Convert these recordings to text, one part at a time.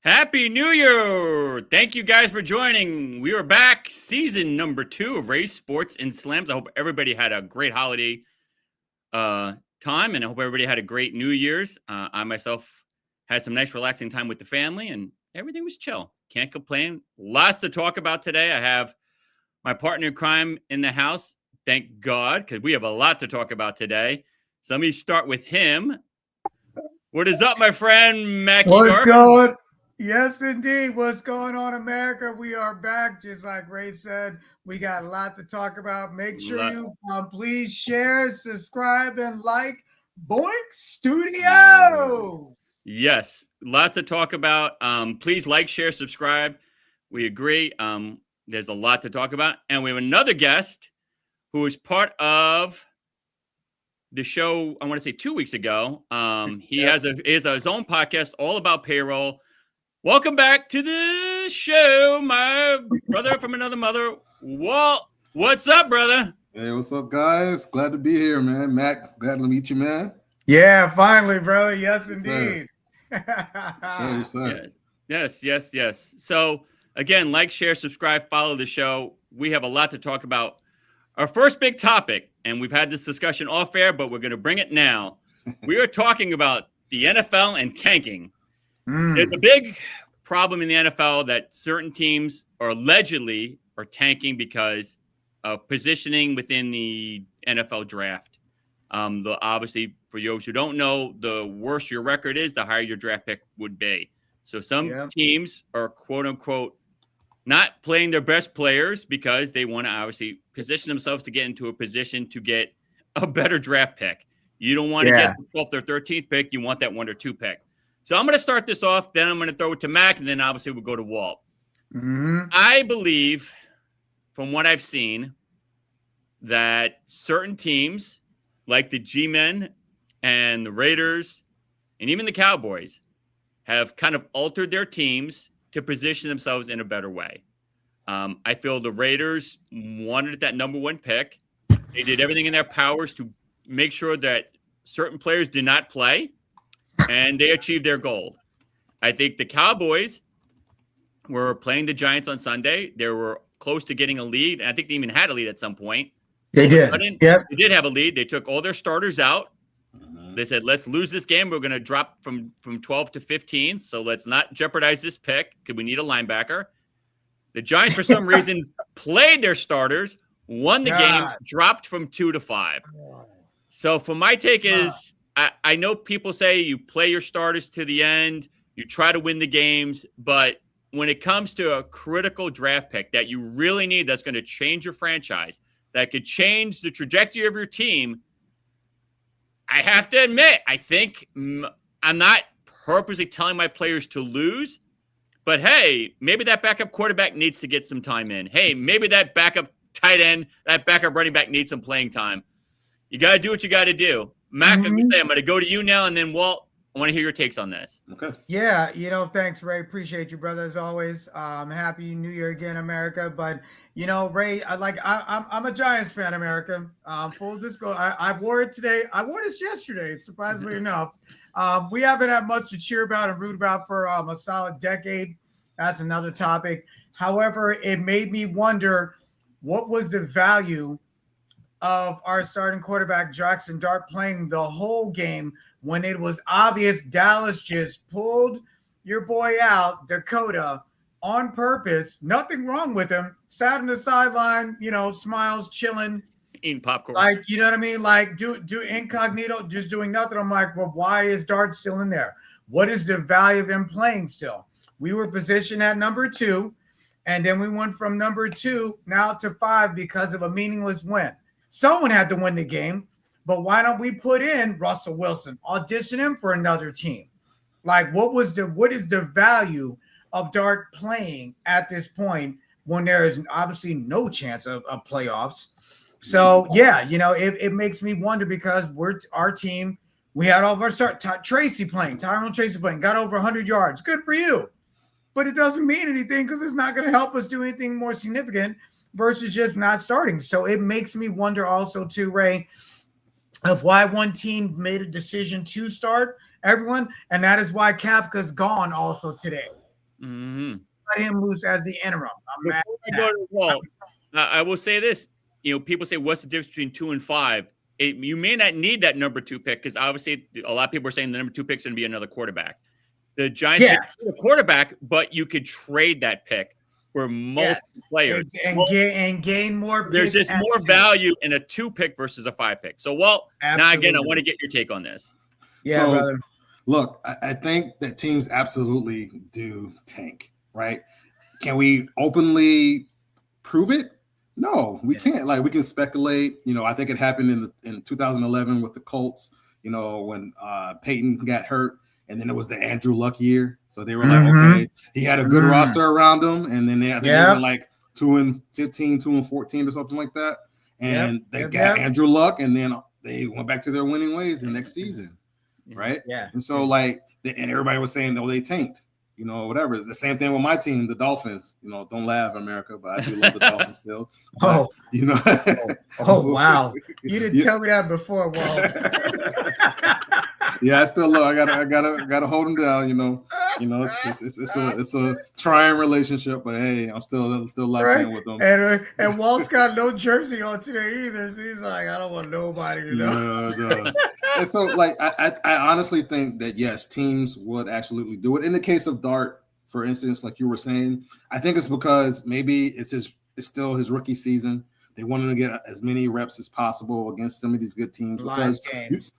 Happy New Year! Thank you guys for joining. We are back, season number 2 of Race Sports and Slams. I hope everybody had a great holiday time, and I hope everybody had a great New Year's. I myself had some nice relaxing time with the family, and everything was chill. Can't complain. Lots to talk about today. I have my partner in crime in the house, thank God, because we have a lot to talk about today. So let me start with him. What is up, my friend, Mackie? What's going? Yes, indeed. What's going on, America? We are back. Just like Ray said, we got a lot to talk about. Make sure you please share, subscribe, and like Boink Studios. Yes, lots to talk about. Please like, share, subscribe. We agree. There's a lot to talk about. And we have another guest who is part of the show, I want to say 2 weeks ago. He has his own podcast all about payroll. Welcome back to the show, my brother from another mother, Walt. What's up, brother? Hey, what's up, guys? Glad to be here, man. Mac, glad to meet you, man. Yeah, finally, brother. Yes, indeed. Yes. So, again, like, share, subscribe, follow the show. We have a lot to talk about. Our first big topic, and we've had this discussion off air, but we're going to bring it now. We are talking about the NFL and tanking. There's a big problem in the NFL that certain teams allegedly are tanking because of positioning within the NFL draft. Obviously, for those who don't know, the worse your record is, the higher your draft pick would be. So some teams are, quote unquote, not playing their best players because they want to obviously position themselves to get into a position to get a better draft pick. You don't want to get the 12th or 13th pick. You want that 1 or 2 pick. So I'm going to start this off. Then I'm going to throw it to Mac, and then obviously we'll go to Walt. I believe, from what I've seen, that certain teams, like the G-Men and the Raiders and even the Cowboys, have kind of altered their teams to position themselves in a better way. I feel the Raiders wanted that number 1 pick. They did everything in their powers to make sure that certain players did not play, and they achieved their goal. I think the Cowboys were playing the Giants on Sunday. They were close to getting a lead, and I think they even had a lead at some point. They did. They did have a lead. They took all their starters out. They said, let's lose this game. We're going to drop from 12 to 15, so let's not jeopardize this pick because we need a linebacker. The Giants, for some reason, played their starters, won the game, dropped from 2 to 5. So for my take is, I know people say you play your starters to the end, you try to win the games, but when it comes to a critical draft pick that you really need that's going to change your franchise, that could change the trajectory of your team, I have to admit, I think I'm not purposely telling my players to lose, but hey, maybe that backup quarterback needs to get some time in. Hey, maybe that backup tight end, that backup running back needs some playing time. You got to do what you got to do. Mac, I'm going to go to you now, and then Walt, I want to hear your takes on this. Okay. Yeah, thanks, Ray. Appreciate you, brother, as always. Happy New Year again, America. But Ray, I'm a Giants fan, America. Full disclosure, I wore it today. I wore this yesterday, surprisingly enough. We haven't had much to cheer about and root about for a solid decade. That's another topic. However, it made me wonder what was the value of our starting quarterback, Jackson Dart, playing the whole game when it was obvious Dallas just pulled your boy out, Dakota, on purpose. Nothing wrong with him. Sat on the sideline, smiles, chilling. Eating popcorn. Like, you know what I mean? Like, do incognito, just doing nothing. I'm like, well, why is Dart still in there? What is the value of him playing still? We were positioned at number 2, and then we went from number 2 now to 5 because of a meaningless win. Someone had to win the game, but why don't we put in Russell Wilson, audition him for another team? Like, what is the value of Dart playing at this point when there is obviously no chance of playoffs? So yeah, it makes me wonder because our team, we had all of our Tyrone Tracy playing, got over 100 yards. Good for you, but it doesn't mean anything because it's not going to help us do anything more significant versus just not starting. So it makes me wonder also too, Ray, of why one team made a decision to start everyone, and that is why Kafka's gone also today. Mm-hmm. Let him loose as the interim. I'm mad Before at I go that. to Walt, I will say this. People say, what's the difference between 2 and 5? You may not need that number 2 pick because obviously a lot of people are saying the number 2 pick is going to be another quarterback. The Giants Yeah. pick a quarterback, but you could trade that pick for multiple players and gain more. There's just more value in a 2 pick versus a 5 pick. So, Walt, now again, I want to get your take on this. Yeah, brother. Look, I think that teams absolutely do tank, right? Can we openly prove it? No, we can't. Like, we can speculate. I think it happened in 2011 with the Colts, when Peyton got hurt, and then it was the Andrew Luck year. So they were like, okay, he had a good roster around him, and then they were like 2-15, 2-14 or something like that. And they got Andrew Luck, and then they went back to their winning ways the next season. Right. Yeah. And so and everybody was saying, they tanked, whatever. It's the same thing with my team, the Dolphins. Don't laugh, America, but I do love the Dolphins still. But, wow. You didn't tell me that before, Walt. Yeah, I still love. I gotta hold them down. It's a trying relationship, but hey, I'm still locked in with them. And Walt's got no jersey on today either. So he's like, I don't want nobody to know. No. And so, I honestly think that yes, teams would absolutely do it. In the case of Dart, for instance, like you were saying, I think it's because maybe it's still his rookie season. They want him to get as many reps as possible against some of these good teams because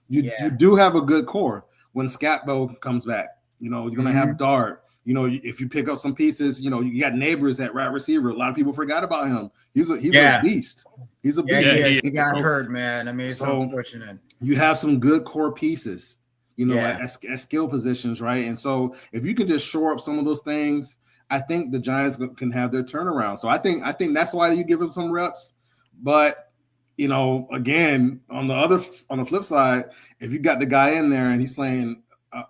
you do have a good core. When Scatbo comes back, you're going to have Dart. If you pick up some pieces, you got Neighbors at wide receiver. A lot of people forgot about him. He's a beast. He's a beast. He got hurt, man. I mean, it's unfortunate. You have some good core pieces, at skill positions, right? And so if you can just shore up some of those things, I think the Giants can have their turnaround. So I think that's why you give him some reps. But again, on the flip side, if you got the guy in there and he's playing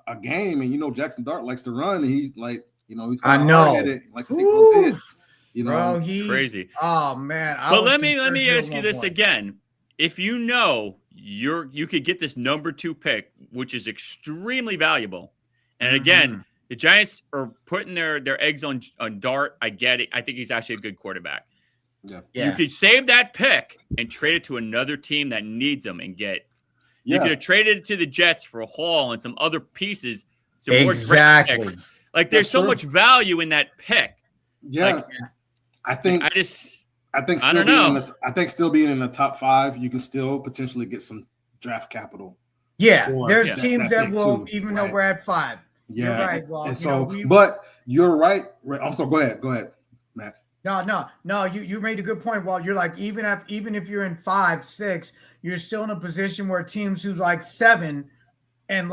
a game, and Jackson Dart likes to run, and he's like, he's kind of hard-headed, likes to take those hits. Bro, crazy. Oh man! But let me ask you this again: if you could get this number 2 pick, which is extremely valuable, and again, the Giants are putting their eggs on Dart. I get it. I think he's actually a good quarterback. Yeah. You could save that pick and trade it to another team that needs them and get. You could have traded it to the Jets for a haul and some other pieces. Some more picks. There's so much value in that pick. Yeah. I think still being in the top 5, you can still potentially get some draft capital. Yeah. There's teams that will, even though we're at 5. Yeah. You're right. Well, and so, but you're right. I'm sorry. Go ahead, Mac. No. You made a good point. Well, you're like, even if you're in 5, 6, you're still in a position where teams who's like 7, and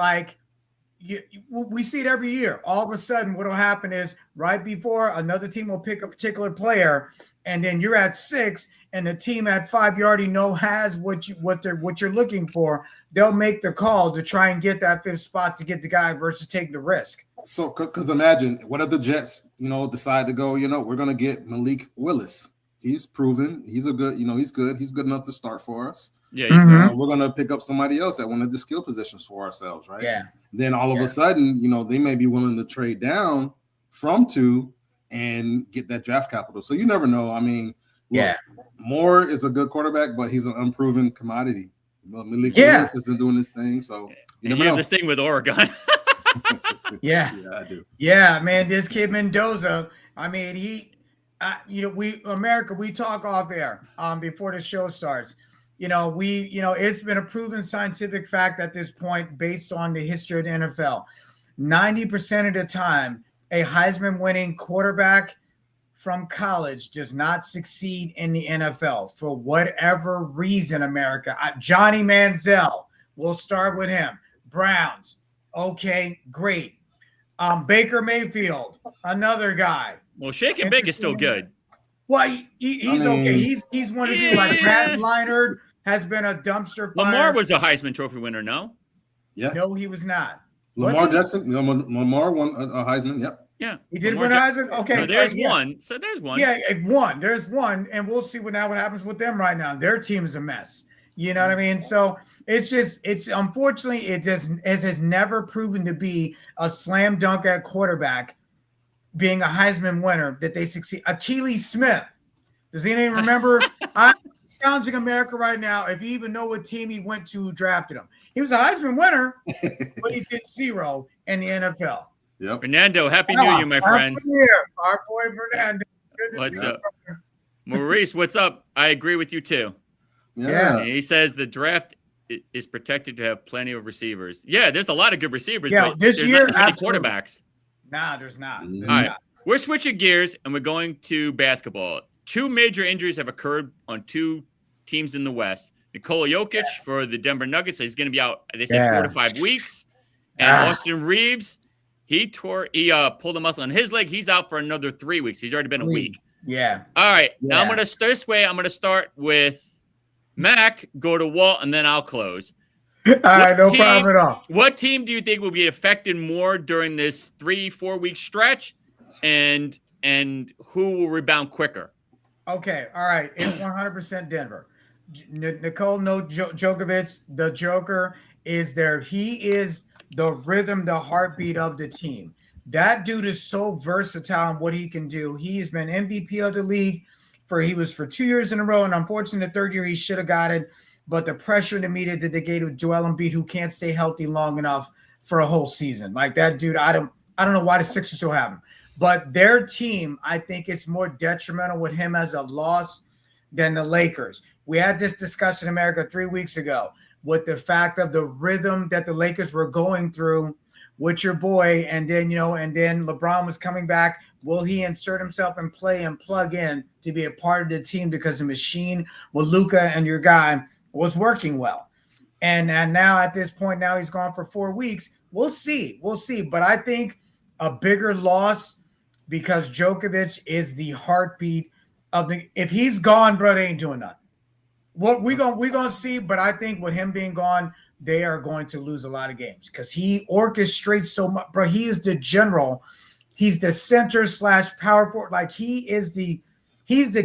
we see it every year. All of a sudden, what'll happen is right before another team will pick a particular player, and then you're at 6, and the team at 5 you already know has what you're looking for. They'll make the call to try and get that 5th spot to get the guy versus taking the risk. So, because imagine, what if the Jets, decide to go, we're going to get Malik Willis. He's proven. He's a good, he's good. He's good enough to start for us. Yeah. We're going to pick up somebody else at one of the skill positions for ourselves, right? Yeah. Then all of a sudden, they may be willing to trade down from 2 and get that draft capital. So you never know. I mean, look, Moore is a good quarterback, but he's an unproven commodity. Malik Willis has been doing this thing, so you have this thing with Oregon. Yeah, I do. Yeah, man, this kid Mendoza. I mean, we talk off air before the show starts. It's been a proven scientific fact at this point, based on the history of the NFL. 90% of the time, a Heisman-winning quarterback from college does not succeed in the NFL for whatever reason. America, Johnny Manziel. We'll start with him. Browns. Okay, great. Baker Mayfield, another guy. Well, Shake and Bake is still good. Well, he's okay. He's one of you. Like Matt Leinart has been a dumpster fire. Lamar was a Heisman Trophy winner, no? Yeah. No, he was not. Lamar Jackson. Lamar won a Heisman. Yep. Yeah. He did win a Heisman. Okay. So there's one. So there's one. Yeah, one. There's one, and we'll see what happens with them right now. Their team is a mess. You know what I mean? So it's unfortunately, it has never proven to be a slam dunk at quarterback being a Heisman winner that they succeed. Akili Smith. Does anyone remember? I'm challenging America right now if you even know what team he went to who drafted him. He was a Heisman winner, but he did 0 in the NFL. Yep. Fernando, Happy New Year, my friend. Happy New Year, our boy Fernando. What's up? Maurice, what's up? I agree with you too. Yeah. And he says the draft is protected to have plenty of receivers. Yeah, there's a lot of good receivers. Yeah, but this there's year, not many absolutely. quarterbacks. Nah, there's not. All right, we're switching gears and we're going to basketball. 2 major injuries have occurred on 2 teams in the West. Nikola Jokic for the Denver Nuggets is going to be out, they say 4 to 5 weeks. And Austin Reeves, he pulled a muscle in his leg. He's out for another 3 weeks. He's already been a week. Yeah. All right. Now I'm going to start with Mac, go to Walt, and then I'll close. All right, no problem at all. What team do you think will be affected more during this 3-4 week stretch, and who will rebound quicker? Okay, all right. It's 100% Denver. Nikola Jokovic, the Joker, is there. He is the rhythm, the heartbeat of the team. That dude is so versatile in what he can do. He has been MVP of the league for 2 years in a row, and unfortunately, the third year he should have got it. But the pressure in the media that they gave to Joel Embiid, who can't stay healthy long enough for a whole season, like that dude, I don't know why the Sixers still have him. But their team, I think it's more detrimental with him as a loss than the Lakers. We had this discussion in America 3 weeks ago with the fact of the rhythm that the Lakers were going through with your boy, and then LeBron was coming back. Will he insert himself and play and plug in to be a part of the team because the machine with Luka and your guy was working well? And now at this point, now he's gone for 4 weeks. We'll see. But I think a bigger loss because Djokovic is the heartbeat of the. If he's gone, bro, they ain't doing nothing. What we gonna see, but I think with him being gone, they are going to lose a lot of games because he orchestrates so much, bro. He is the general. He's the center / power forward. Like he's the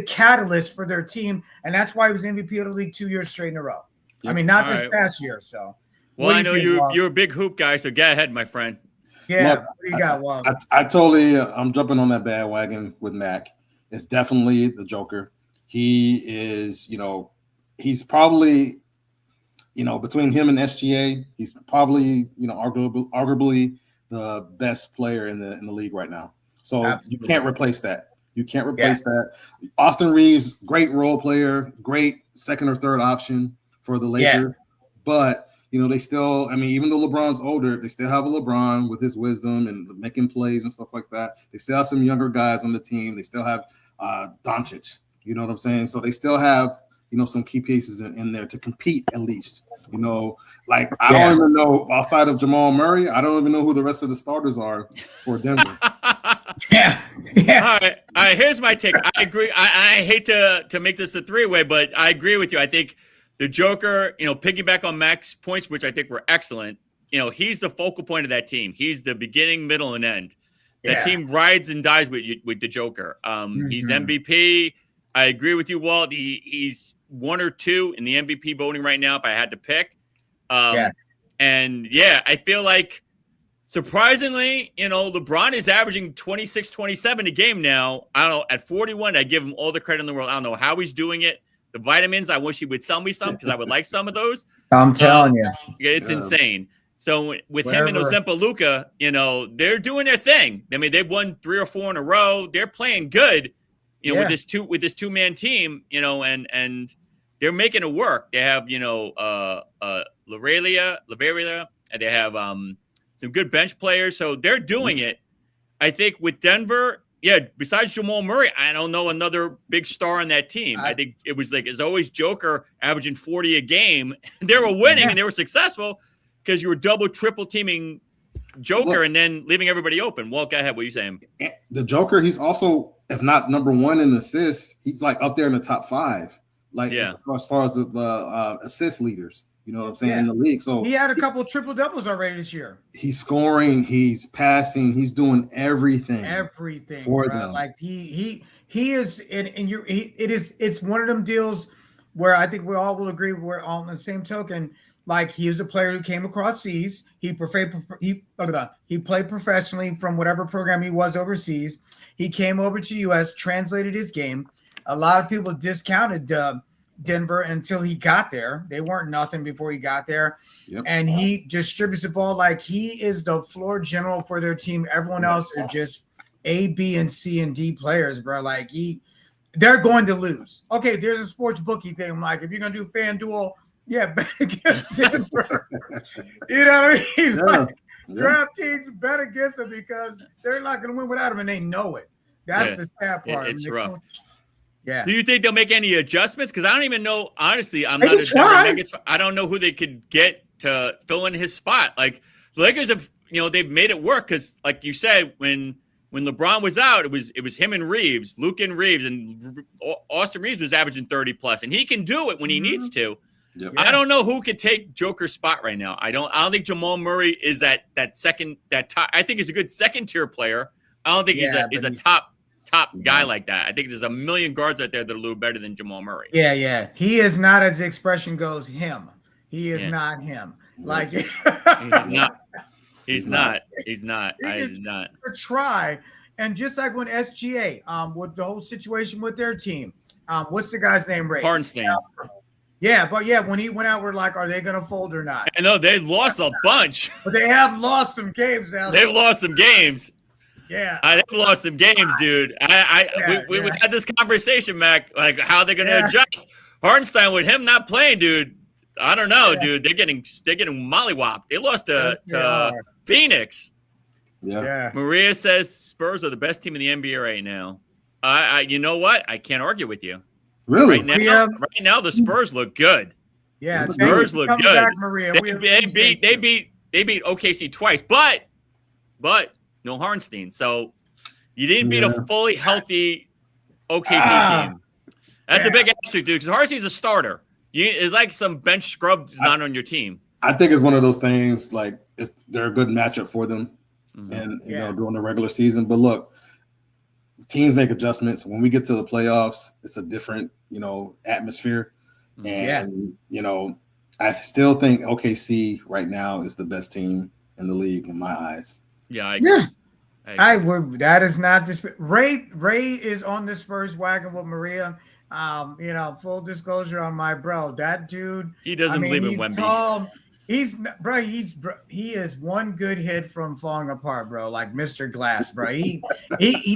catalyst for their team, and that's why he was MVP of the league 2 years straight in a row. I mean, not this past year. So, well, I know you're a big hoop guy, so go ahead, my friend. Yeah, Look, what do you got, Walt? I totally, I'm jumping on that bandwagon with Mac. It's definitely the Joker. He is, he's probably, between him and SGA, he's probably, arguably the best player in the league right now. So You can't replace that. You can't replace that. Austin Reeves, great role player, great second or third option for the Lakers. But they still, even though LeBron's older, they still have a LeBron with his wisdom and making plays and stuff like that. They still have some younger guys on the team. They still have Doncic. You know what I'm saying? So they still have, some key pieces in there to compete at least. I don't even know, outside of Jamal Murray, I don't even know who the rest of the starters are for Denver. Yeah. All right. Here's my take. I agree. I hate to make this a 3-way, but I agree with you. I think the Joker, piggyback on Mac's points, which I think were excellent. He's the focal point of that team. He's the beginning, middle, and end. That team rides and dies with the Joker. He's MVP. I agree with you, Walt. He's 1 or 2 in the MVP voting right now, if I had to pick. And I feel like surprisingly, LeBron is averaging 26, 27 a game now. I don't know. At 41, I give him all the credit in the world. I don't know how he's doing it. The vitamins, I wish he would sell me some because I would like some of those. I'm telling you. It's insane. So with him and Ozempa Luka, they're doing their thing. I mean, they've won 3 or 4 in a row. They're playing good, with this 2-man team, and they're making it work. They have, Laveria, and they have some good bench players. So they're doing it. I think with Denver, besides Jamal Murray, I don't know another big star on that team. I think it was it's always Joker averaging 40 a game. They were winning and they were successful because you were double, triple teaming Joker and then leaving everybody open. Walt, go ahead. What are you saying? The Joker, he's also, if not number 1 in assists, he's up there in the top 5. As far as the assist leaders. You know what I'm saying? In the league. So he had a couple of triple doubles already this year. He's scoring, he's passing, he's doing everything for them. Like he is, it's one of them deals where I think we all will agree we're all on the same token. like he was a player who came across seas. He played professionally from whatever program he was overseas. He came over to U.S., translated his game. A lot of people discounted Denver until he got there. They weren't nothing before he got there. Yep. And he distributes the ball like he is the floor general for their team. Everyone else are just A, B, and C and D players, bro. Like they're going to lose. Okay, there's a sports bookie thing. I'm like, if you're gonna do FanDuel, yeah, bet against Denver. You know what I mean? Yeah. Like, DraftKings bet against them because they're not gonna win without them, and they know it. That's the sad part. It's rough. Yeah. Do you think they'll make any adjustments? Because I don't even know. Honestly, I'm They not can a Denver try. Nuggets. I don't know who they could get to fill in his spot. Like the Lakers have, they've made it work because, like you said, when LeBron was out, it was him and Reeves, Luke and Reeves, and Austin Reeves was averaging 30 plus, and he can do it when he needs to. Yep. I don't know who could take Joker's spot right now. I don't think Jamal Murray is that top. I think he's a good second tier player. I don't think he's a top guy like that. I think there's a million guards out there that are a little better than Jamal Murray. Yeah. He is not, as the expression goes, him. He is not him. Like He's not. He's not. He's not. He's not. Try. And just like when SGA, with the whole situation with their team, what's the guy's name, Ray? Hardenstein. Yeah, but when he went out, we're like, are they going to fold or not? I know they lost a bunch. But they have lost some games now. They've lost some games. Yeah. They've lost some games, dude. We had this conversation, Mac, like how they're going to adjust. Hardenstein with him not playing, dude. I don't know, dude. They're getting mollywopped. They lost to Phoenix. Yeah. Maria says Spurs are the best team in the NBA right now. You know what? I can't argue with you. Really? Right now, the Spurs look good. Yeah, the Spurs look good. Back, Maria. They beat OKC twice, but no Hardenstein. So you didn't beat a fully healthy OKC team. That's a big asterisk, dude. Because Hardenstein's a starter. It's like some bench scrub is not on your team. I think it's one of those things. Like they're a good matchup for them, and during the regular season. But look, teams make adjustments. When we get to the playoffs, it's a different atmosphere. And I still think OKC right now is the best team in the league in my eyes. Yeah, I agree. That is not this. Ray is on the Spurs wagon with Maria. Full disclosure on my bro. That dude. He doesn't believe in Wemby. Tall. He is one good hit from falling apart, bro. Like Mr. Glass, bro. He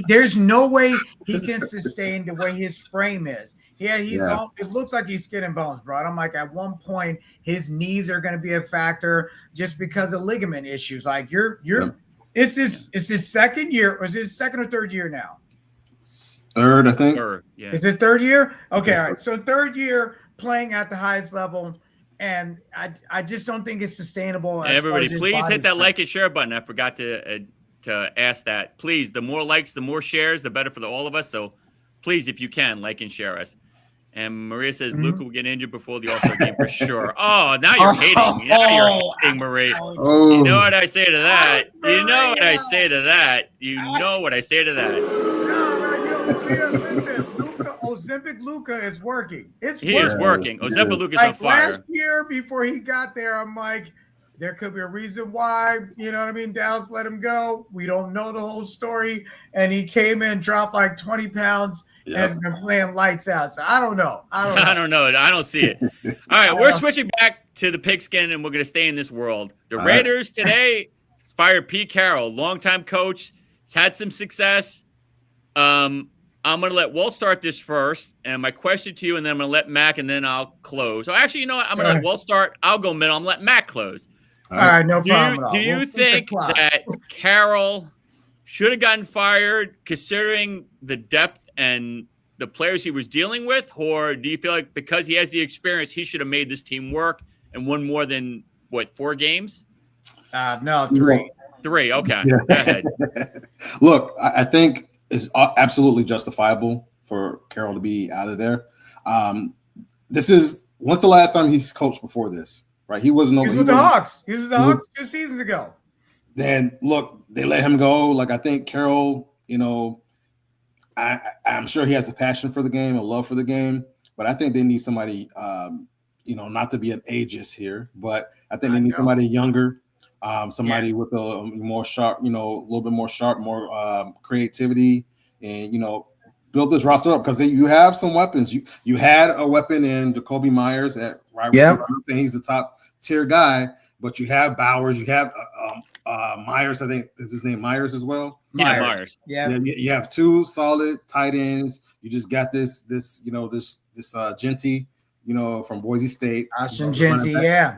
there's no way he can sustain the way his frame is. It looks like he's skin and bones, bro. And I'm like, at one point, his knees are going to be a factor just because of ligament issues. Like it's his second year, or is it his second or third year now? Third, I think. Third, yeah. Is it third year? Okay, all right. So third year playing at the highest level. And I just don't think it's sustainable. Everybody, please hit that like and share button. I forgot to ask that. Please, the more likes, the more shares, the better for all of us. So please, if you can, like and share us. And Maria says Luka will get injured before the All-Star game for sure. Oh, now you're hating. Now you're hating, Maria. Oh. You know what I say to that? You know what I say to that? You know what I say to that? Listen, Ozempic Luka is working. He is working. Ozempic Luka's on fire. Last year, before he got there, I'm like, there could be a reason why, you know what I mean? Dallas let him go. We don't know the whole story. And he came in, dropped like 20 pounds, has been playing lights out. So I don't know. I don't know. I don't see it. All right, we're switching back to the pigskin, and we're going to stay in this world. The Raiders today fired Pete Carroll, longtime coach. He's had some success. I'm going to let Walt start this first, and my question to you, and then I'm going to let Mac, and then I'll close. So actually, you know what? I'm going to let Walt start. I'll go middle. I'm going to let Mac close. All right, no problem at all. Do you think that Carroll should have gotten fired considering the depth and the players he was dealing with? Or do you feel like because he has the experience, he should have made this team work and won more than, 4 games? No, 3. 3, okay. Yeah. Go ahead. Look, I think it's absolutely justifiable for Carroll to be out of there. This is – when's the last time he's coached before this? Right? He was with the Hawks. He was with the Hawks 2 seasons ago. Then, look, they let him go. Like, I think Carroll, I'm sure he has a passion for the game, a love for the game, but I think they need somebody not to be an ageist here, but I think they need somebody younger, somebody with a more sharp, a little bit more sharp, more creativity, and build this roster up because you have some weapons. You had a weapon in Jacoby Myers at right receiver. I'm saying he's the top tier guy, but you have Bowers, you have Myers. I think is his name Myers as well. Myers. Yeah. You have two solid tight ends. You just got this Genty, from Boise State. Austin Genty, yeah.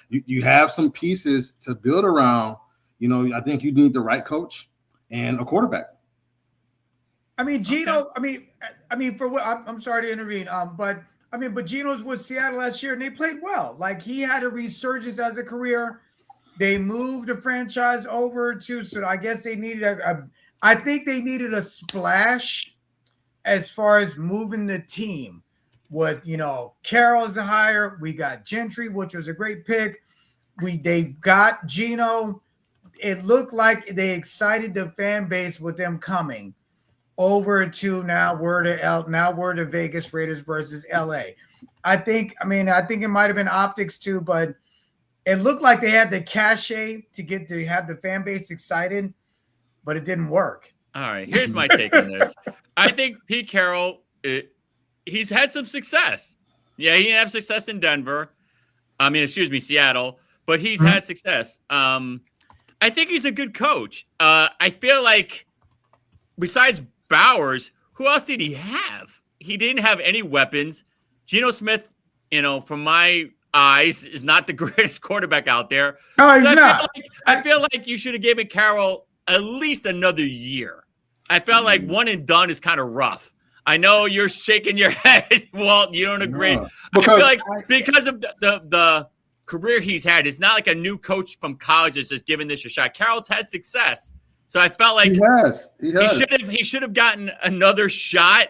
You have some pieces to build around. I think you need the right coach and a quarterback. I mean, Gino. Okay. I mean, for what? I'm sorry to intervene. But Gino's with Seattle last year, and they played well. Like he had a resurgence as a career. They moved the franchise over to, so I guess they needed I think they needed a splash as far as moving the team. With Carroll's a hire. We got Gentry, which was a great pick. They got Gino. It looked like they excited the fan base with them coming over to now we're to Vegas Raiders versus LA. I think it might have been optics too, but it looked like they had the cachet to have the fan base excited, but it didn't work. All right, here's my take on this. I think Pete Carroll, he's had some success. Yeah, he didn't have success in Seattle, but he's had success. I think he's a good coach. I feel like besides Bowers, who else did he have? He didn't have any weapons. Geno Smith, from my eyes, is not the greatest quarterback out there. No, he's not. I feel like you should have given Carroll at least another year. I felt like one and done is kind of rough. I know you're shaking your head, Walt. You don't agree. No, I feel like because of the career he's had, it's not like a new coach from college is just giving this a shot. Carroll's had success. So I felt like he should have gotten another shot.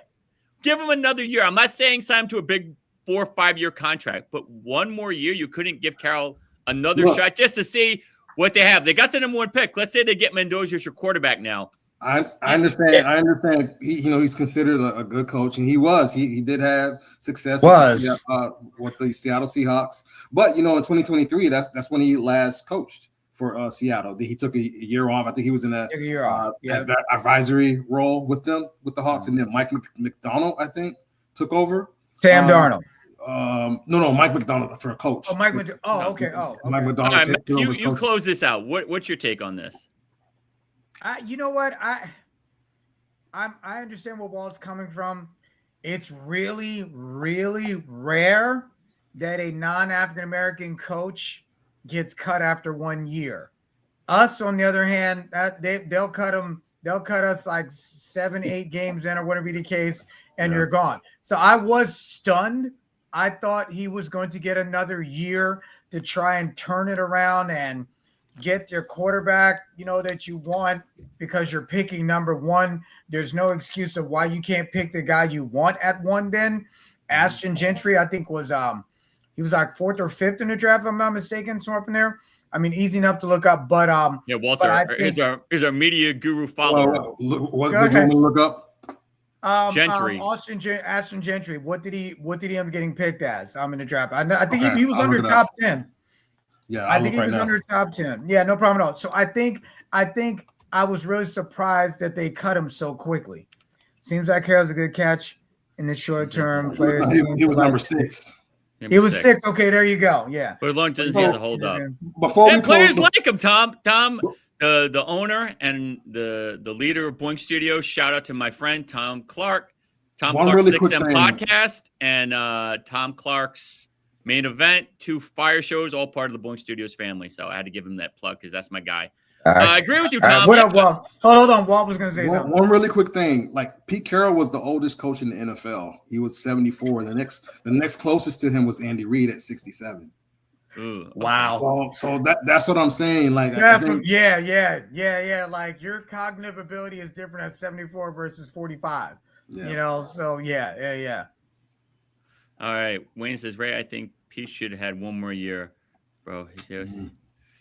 Give him another year. I'm not saying sign him to a big 4 or 5 year contract, but one more year. You couldn't give Carroll another shot just to see what they have. They got the number 1 pick. Let's say they get Mendoza as your quarterback now. I understand. I understand. He's considered a good coach, and he was. He did have success with the Seattle Seahawks. But in 2023, that's when he last coached for Seattle. He took a year off. I think he was in an advisory role with them, with the Hawks, and then Mike McDonald, I think, took over. Sam Darnold. No, Mike McDonald for a coach. Oh, Mike McDonald. Oh, okay. Oh, okay. Mike McDonald. Right, you close this out. What's your take on this? You know what? I understand where Walt's coming from. It's really, really rare that a non-African American coach gets cut after 1 year. Us, on the other hand, they'll cut them. They'll cut us like 7-8 games in, or whatever be the case, and you're gone. So I was stunned. I thought he was going to get another year to try and turn it around and get your quarterback, that you want, because you're picking number 1. There's no excuse of why you can't pick the guy you want at 1. Then Ashton Gentry, I think he was like 4th or 5th in the draft, if I'm not mistaken, somewhere up in there. I mean, easy enough to look up, but Walter is our media guru follower. What did you look up? Gentry. Ashton Gentry. What did he end up getting picked as? In the draft. I think he was under top 10. Yeah, I think he was under top 10. Yeah, no problem at all. So I think I was really surprised that they cut him so quickly. Seems like Carroll's a good catch in the short term. Players. He was number 6. He was 6. Okay, there you go. Yeah. But as long as he has a hold up. Players like him, Tom. The owner and the leader of Boink Studios. Shout out to my friend Tom Clark. Tom Clark's 6M podcast and Tom Clark's Main Event, 2 fire shows, all part of the Boink Studios family. So I had to give him that plug because that's my guy. I agree with you, Tom. What up, Walt? Hold on. Walt was going to say something. One really quick thing. Like, Pete Carroll was the oldest coach in the NFL. He was 74. The next closest to him was Andy Reid at 67. Ooh, wow. So that's what I'm saying. Like, yeah. Like, your cognitive ability is different at 74 versus 45. Yeah. So yeah. All right. Wayne says, Ray, I think Pete should have had 1 more year, bro.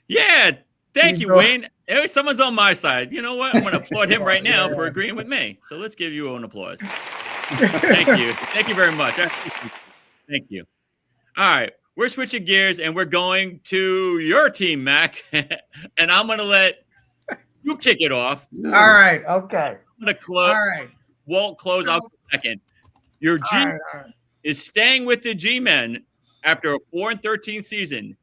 Yeah. Thank you, Wayne. Someone's on my side. You know what? I'm going to applaud him right now for agreeing with me. So let's give you an applause. Thank you. Thank you very much. Thank you. All right. we're switching gears and we're going to your team, Mac. And I'm going to let you kick it off. All right. Okay. I'm going to close. All right. Walt, close out for a second. Your G All right. is staying with the G-Men after a 4-13 season.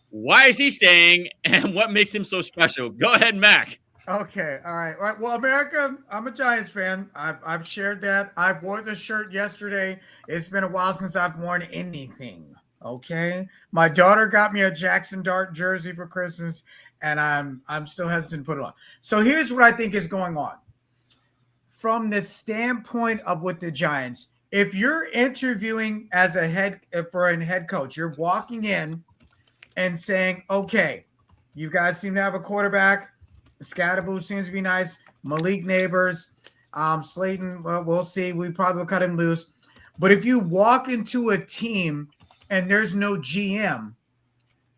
Why is he staying, and what makes him so special? Go ahead, Mac. Okay. All right. All right. Well, America, I'm a Giants fan. I've shared that. I wore the shirt yesterday. It's been a while since I've worn anything. Okay. My daughter got me a Jackson Dart jersey for Christmas, and I'm still hesitant to put it on. So here's what I think is going on. From the standpoint of with the Giants, if you're interviewing as a head coach, you're walking in and saying, okay, you guys seem to have a quarterback. Scatterboo seems to be nice. Malik Neighbors, Slayton, well, we'll see. We probably will cut him loose. But if you walk into a team and there's no GM,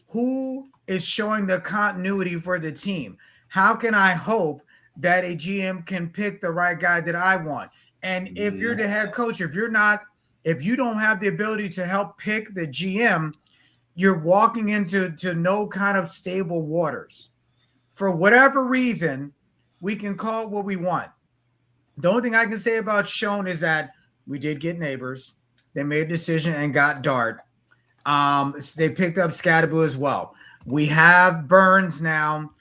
who is showing the continuity for the team? How can I hope that a GM can pick the right guy that I want? And if you're the head coach, if you don't have the ability to help pick the GM, you're walking into no kind of stable waters. For whatever reason, we can call it what we want. The only thing I can say about Schoen is that we did get Neighbors. They made a decision and got Dart. They picked up Scatterboo as well. We have Burns now.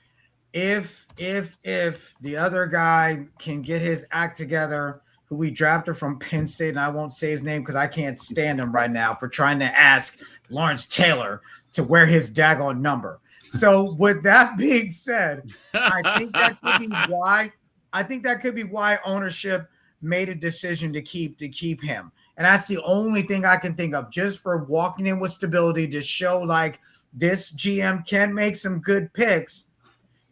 If the other guy can get his act together, who we drafted from Penn State, and I won't say his name because I can't stand him right now for trying to ask Lawrence Taylor to wear his daggone number. So with that being said, I think that could be why ownership made a decision to keep him. And that's the only thing I can think of, just for walking in with stability to show like this GM can make some good picks.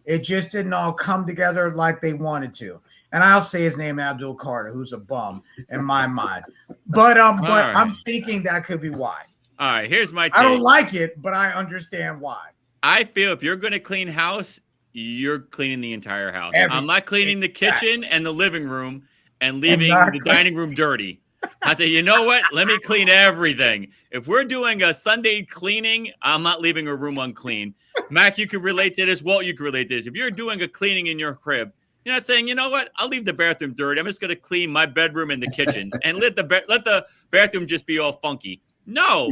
It just didn't all come together like they wanted to. And I'll say his name, Abdul Carter, who's a bum in my mind. But right. I'm thinking that could be why. All right, here's my take. I don't like it, but I understand why. I feel if you're going to clean house, you're cleaning the entire house. I'm not cleaning the kitchen and the living room and leaving the dining room dirty. I say, you know what? Let me clean everything. If we're doing a Sunday cleaning, I'm not leaving a room unclean. Mac, you can relate to this. Walt, you can relate to this. If you're doing a cleaning in your crib, you're not saying, you know what? I'll leave the bathroom dirty. I'm just going to clean my bedroom and the kitchen and let the bathroom just be all funky. No,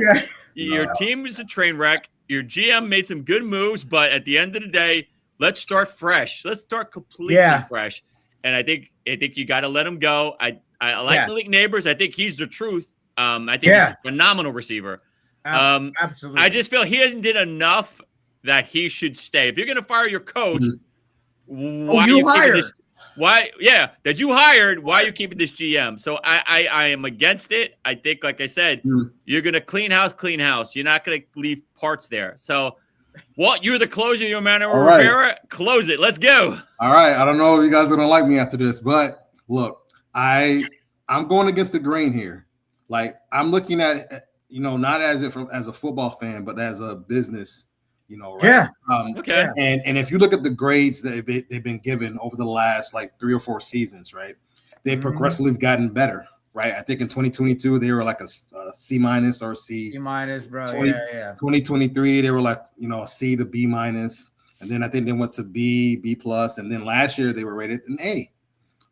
your team is a train wreck. Your GM made some good moves, but at the end of the day, let's start fresh. Let's start completely fresh. And I think you got to let him go. I like Malik Neighbors. I think he's the truth. I think he's a phenomenal receiver. Absolutely. I just feel he hasn't did enough that he should stay. If you're going to fire your coach, why are you hired? Why are you keeping this GM? So I am against it. I think, like I said, you're going to clean house. You're not going to leave parts there. So, Walt, you're the closer. You're Manuel Rivera. Close it. Let's go. All right. I don't know if you guys are going to like me after this, but look, I'm going against the grain here. Like, I'm looking at, not as a football fan, but as a business. Right? Yeah. Okay. And if you look at the grades that they've been given over the last like 3 or 4 seasons, right? They've progressively gotten better, right? I think in 2022 they were like a C minus or C. C minus, bro. 2023 they were like a C to B minus, and then I think they went to B plus, and then last year they were rated an A,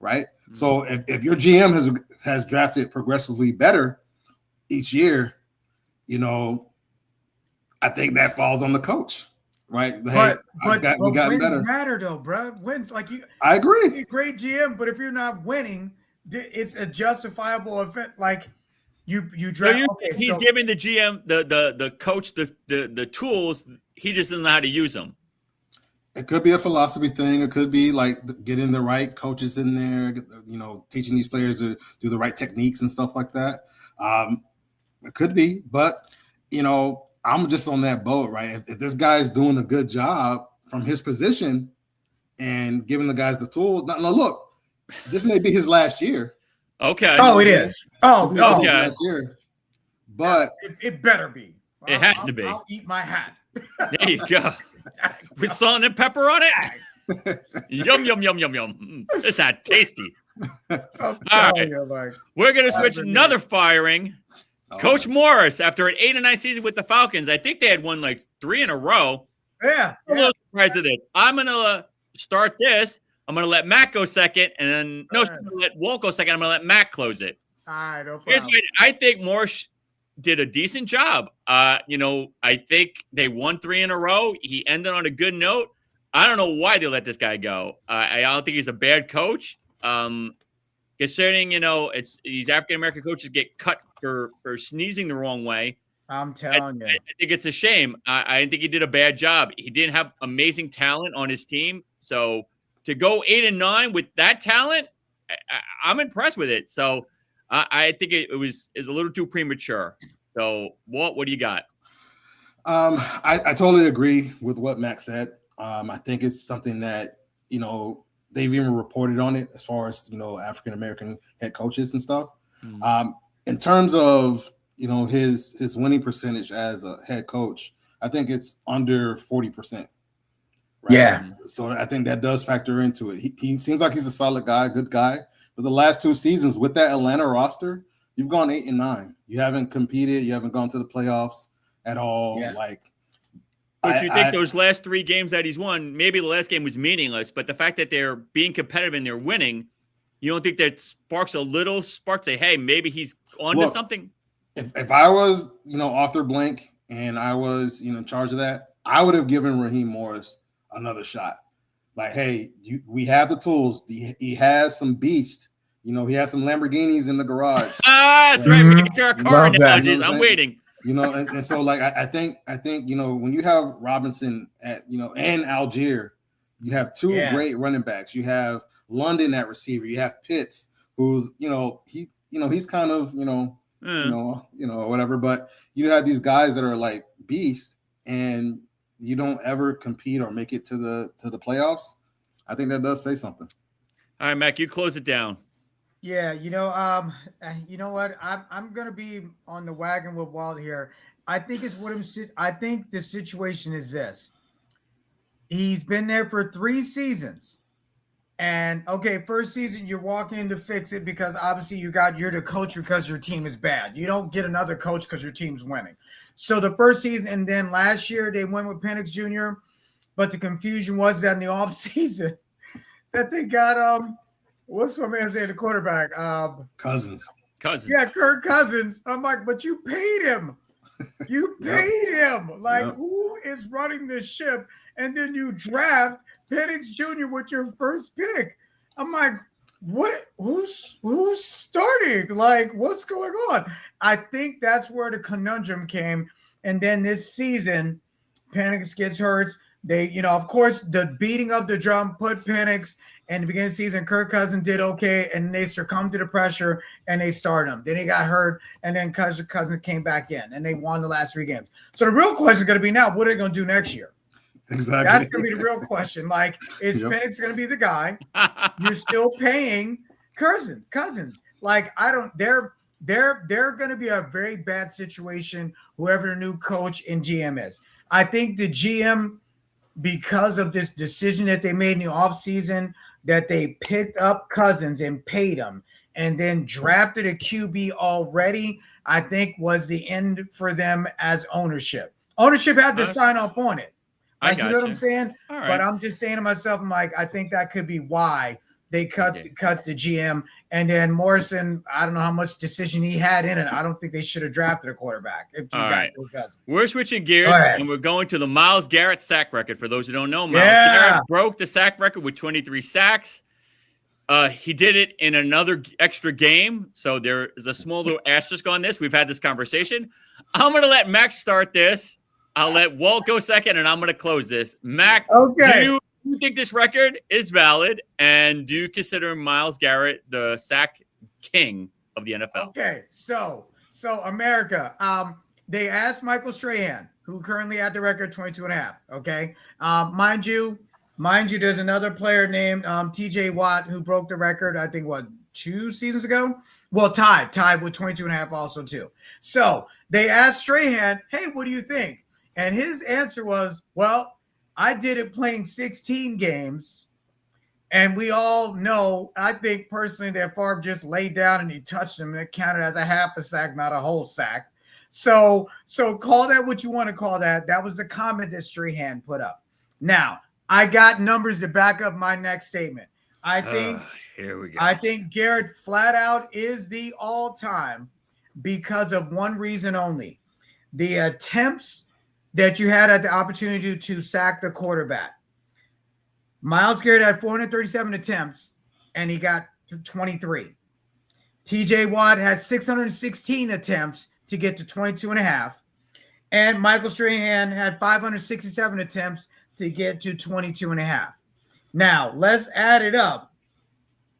right? So if your GM has drafted progressively better each year, I think that falls on the coach, right? But wins better. matter though, bro. Wins, like you. I agree. You're a great GM, but if you're not winning, it's a justifiable event. Like you draft. So he's giving the GM the coach the tools. He just doesn't know how to use them. It could be a philosophy thing. It could be like getting the right coaches in there. Teaching these players to do the right techniques and stuff like that. It could be, but I'm just on that boat, right? If this guy's doing a good job from his position and giving the guys the tools. Now look, this may be his last year. Okay. Oh, it is. Oh, okay. Last year. But it better be. It has to be. I'll eat my hat. There you go. With salt and pepper on it. Yum, yum, yum, yum, yum. This is tasty. All right. We're going to switch another firing. Coach Morris, after an 8-9 season with the Falcons, I think they had won like 3 in a row. Yeah. I'm a little surprised at it. I'm going to start this. I'm going to let Mack go second, and then I'm going to let Walt go second. I'm going to let Mack close it. All right, no Here's problem. what I think Morris did a decent job. I think they won 3 in a row. He ended on a good note. I don't know why they let this guy go. I don't think he's a bad coach. Concerning, these African-American coaches get cut for sneezing the wrong way. I'm telling you. I think it's a shame. I think he did a bad job. He didn't have amazing talent on his team. So to go 8-9 with that talent, I'm impressed with it. So I think it was a little too premature. So Walt, what do you got? I totally agree with what Max said. I think it's something that, they've even reported on it as far as, African-American head coaches and stuff. In terms of, his winning percentage as a head coach, I think it's under 40%. Right? Yeah. So I think that does factor into it. He seems like he's a solid guy, good guy. But the last 2 seasons with that Atlanta roster, you've gone 8-9. You haven't competed. You haven't gone to the playoffs at all. Yeah. But you think those last 3 games that he's won, maybe the last game was meaningless, but the fact that they're being competitive and they're winning, you don't think that sparks a little spark? Say, hey, maybe he's on to something? If I was, Arthur Blank and I was, in charge of that, I would have given Raheem Morris another shot. Like, hey, we have the tools. He has some beast. He has some Lamborghinis in the garage. That's right. We get to our car analogies. I'm waiting. And so like I think when you have Robinson at and Algier, you have 2 great running backs. You have London at receiver. You have Pitts, who's he's kind of whatever. But you have these guys that are like beasts, and you don't ever compete or make it to the playoffs. I think that does say something. All right, Mac, you close it down. Yeah, you know what? I'm gonna be on the wagon with Walt here. I think I think the situation is this. He's been there for 3 seasons. And okay, first season you're walking in to fix it because obviously you're the coach because your team is bad. You don't get another coach because your team's winning. So the first season, and then last year they went with Penix Jr., but the confusion was that in the offseason that they got what's my man saying, the quarterback? Cousins. Yeah, Kirk Cousins. I'm like, but you paid him. You paid him. Like, who is running this ship? And then you draft Penix Jr. with your first pick. I'm like, what? Who's starting? Like, what's going on? I think that's where the conundrum came. And then this season, Penix gets hurt. They, of course, the beating of the drum put Penix. And the beginning of the season, Kirk Cousins did okay, and they succumbed to the pressure, and they started him. Then he got hurt, and then Cousins came back in, and they won the last 3 games. So the real question is going to be now, what are they going to do next year? Exactly. That's going to be the real question. Like, is Penix going to be the guy? You're still paying Cousins. Like, they're going to be a very bad situation, whoever the new coach and GM is. I think the GM, because of this decision that they made in the offseason, that they picked up Cousins and paid him and then drafted a QB already, I think was the end for them as ownership. Ownership had to sign off on it. Like, you know what I'm saying? Right. But I'm just saying to myself, I'm like, I think that could be why they cut the GM. And then Morrison, I don't know how much decision he had in it. I don't think they should have drafted a quarterback. All right. We're switching gears, and we're going to the Myles Garrett sack record. For those who don't know, Myles Garrett broke the sack record with 23 sacks. He did it in another extra game, so there is a small little asterisk on this. We've had this conversation. I'm going to let Max start this. I'll let Walt go second, and I'm going to close this. Mac, do you think this record is valid, and do you consider Myles Garrett the sack king of the NFL? Okay, so America, they asked Michael Strahan, who currently had the record 22.5. Okay, mind you, there's another player named T.J. Watt who broke the record. I think 2 seasons ago. Well, tied with 22.5 also too. So they asked Strahan, "Hey, what do you think?" And his answer was, "Well, I did it playing 16 games, and we all know, I think personally, that Favre just laid down and he touched him, and it counted as a half a sack, not a whole sack. So call that what you want to call that. That was the comment that Strahan put up. Now, I got numbers to back up my next statement. I think here we go. I think Garrett flat out is the all-time because of one reason only. The attempts that you had at the opportunity to sack the quarterback. Myles Garrett had 437 attempts, and he got to 23. TJ Watt had 616 attempts to get to 22 and a half. And Michael Strahan had 567 attempts to get to 22 and a half. Now, let's add it up.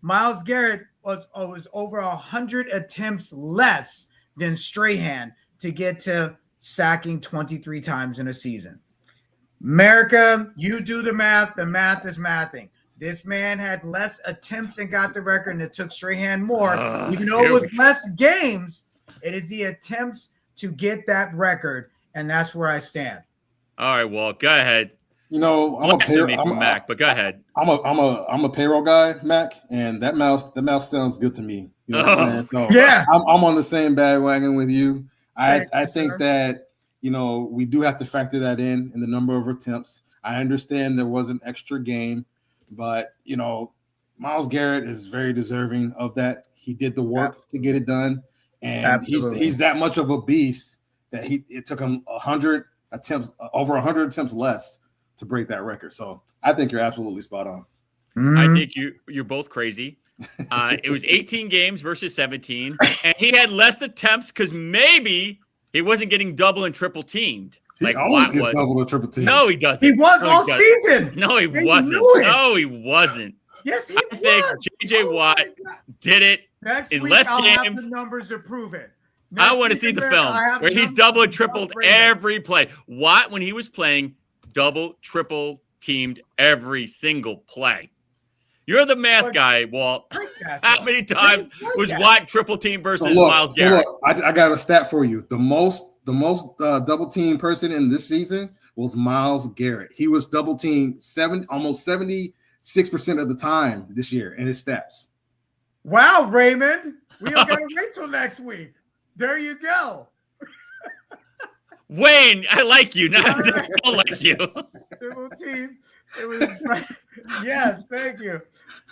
Myles Garrett was over 100 attempts less than Strahan to get to sacking 23 times in a season. America, you do the math. The math is mathing. This man had less attempts and got the record, and it took Strahan more. Even though it was less games, it is the attempts to get that record, and that's where I stand. All right, Walt, go ahead. You know, I'm Mac, but go ahead. I'm a payroll guy, Mac, and that mouth sounds good to me. You know what I'm saying? So yeah, I'm on the same bandwagon with you. I think sir. that, you know, we do have to factor that in the number of attempts. I understand there was an extra game, but, you know, Myles Garrett is very deserving of that. He did the work to get it done, and he's that much of a beast that it took him 100 attempts, over 100 attempts less to break that record. So I think you're absolutely spot on. I think you're both crazy. It was 18 games versus 17, and he had less attempts because maybe he wasn't getting double and triple teamed. Like always gets double or triple teamed. No, he doesn't. He was all season. No, he wasn't. No, he wasn't. Yes, he I think JJ Watt did it in less games. Have the numbers to prove it. I want to see the film where he's double and tripled every play. Watt, when he was playing, double, triple teamed every single play. You're the math guy, Walt. How many times was Watt triple team versus Myles Garrett? I got a stat for you. The most double team person in this season was Myles Garrett. He was double teamed almost 76% of the time this year in his stats. Wow, Raymond. We don't got to wait till next week. There you go. Wayne, I like you. Not I don't like you. Double team. It was yes, thank you.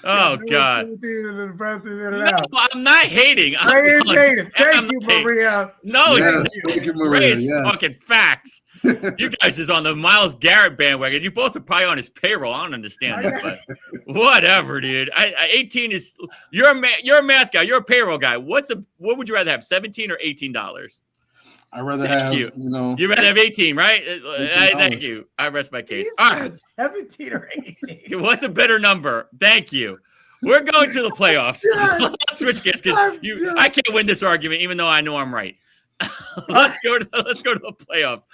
Oh God. No, I'm not hating. Ray is hating. Thank you, Maria. No, thank you, Maria. Ray's fucking facts. You guys is on the Myles Garrett bandwagon. You both are probably on his payroll. I don't understand this, but whatever, dude. 18 is you're a math guy. You're a payroll guy. What would you rather have, $17 or $18? I'd rather have, you know. You'd rather have 18, right? Thank you. I rest my case. All right. 17 or 18. What's a better number? Thank you. We're going to the playoffs. Let's switch gears because I can't win this argument, even though I know I'm right. Let's go to the playoffs.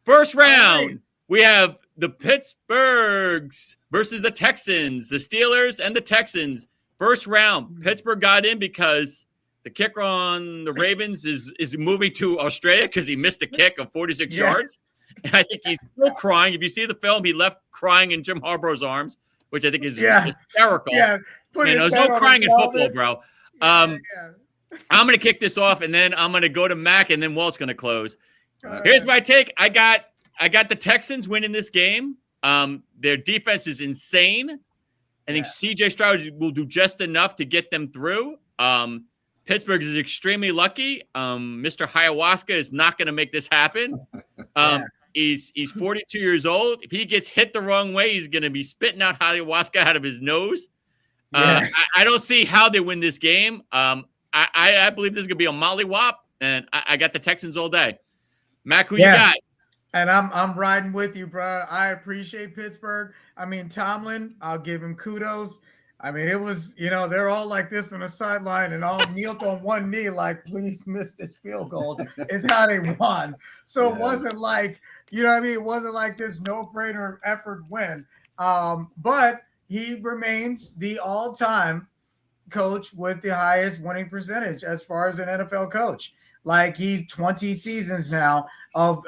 First round, we have the Pittsburghs versus the Texans, the Steelers and the Texans. First round, Pittsburgh got in because the kicker on the Ravens is moving to Australia because he missed a kick of 46 yards. And I think he's still crying. If you see the film, he left crying in Jim Harbaugh's arms, which I think is hysterical. Yeah, there's no crying in football, bro. I'm going to kick this off, and then I'm going to go to Mac, and then Walt's going to close. Here's my take. I got the Texans winning this game. Their defense is insane. I think CJ Stroud will do just enough to get them through. Pittsburgh is extremely lucky. Mr. Ayahuasca is not going to make this happen. He's 42 years old. If he gets hit the wrong way, he's going to be spitting out ayahuasca out of his nose. I don't see how they win this game. I believe this is going to be a mollywop, and I got the Texans all day. Mac, who you got? And I'm riding with you, bro. I appreciate Pittsburgh. I mean, Tomlin, I'll give him kudos. I mean, it was, they're all like this on the sideline and all kneeled on one knee, like, please miss this field goal. Is how they won. So it wasn't like, it wasn't like this no-brainer effort win. But he remains the all-time coach with the highest winning percentage as far as an NFL coach. Like, he's 20 seasons now of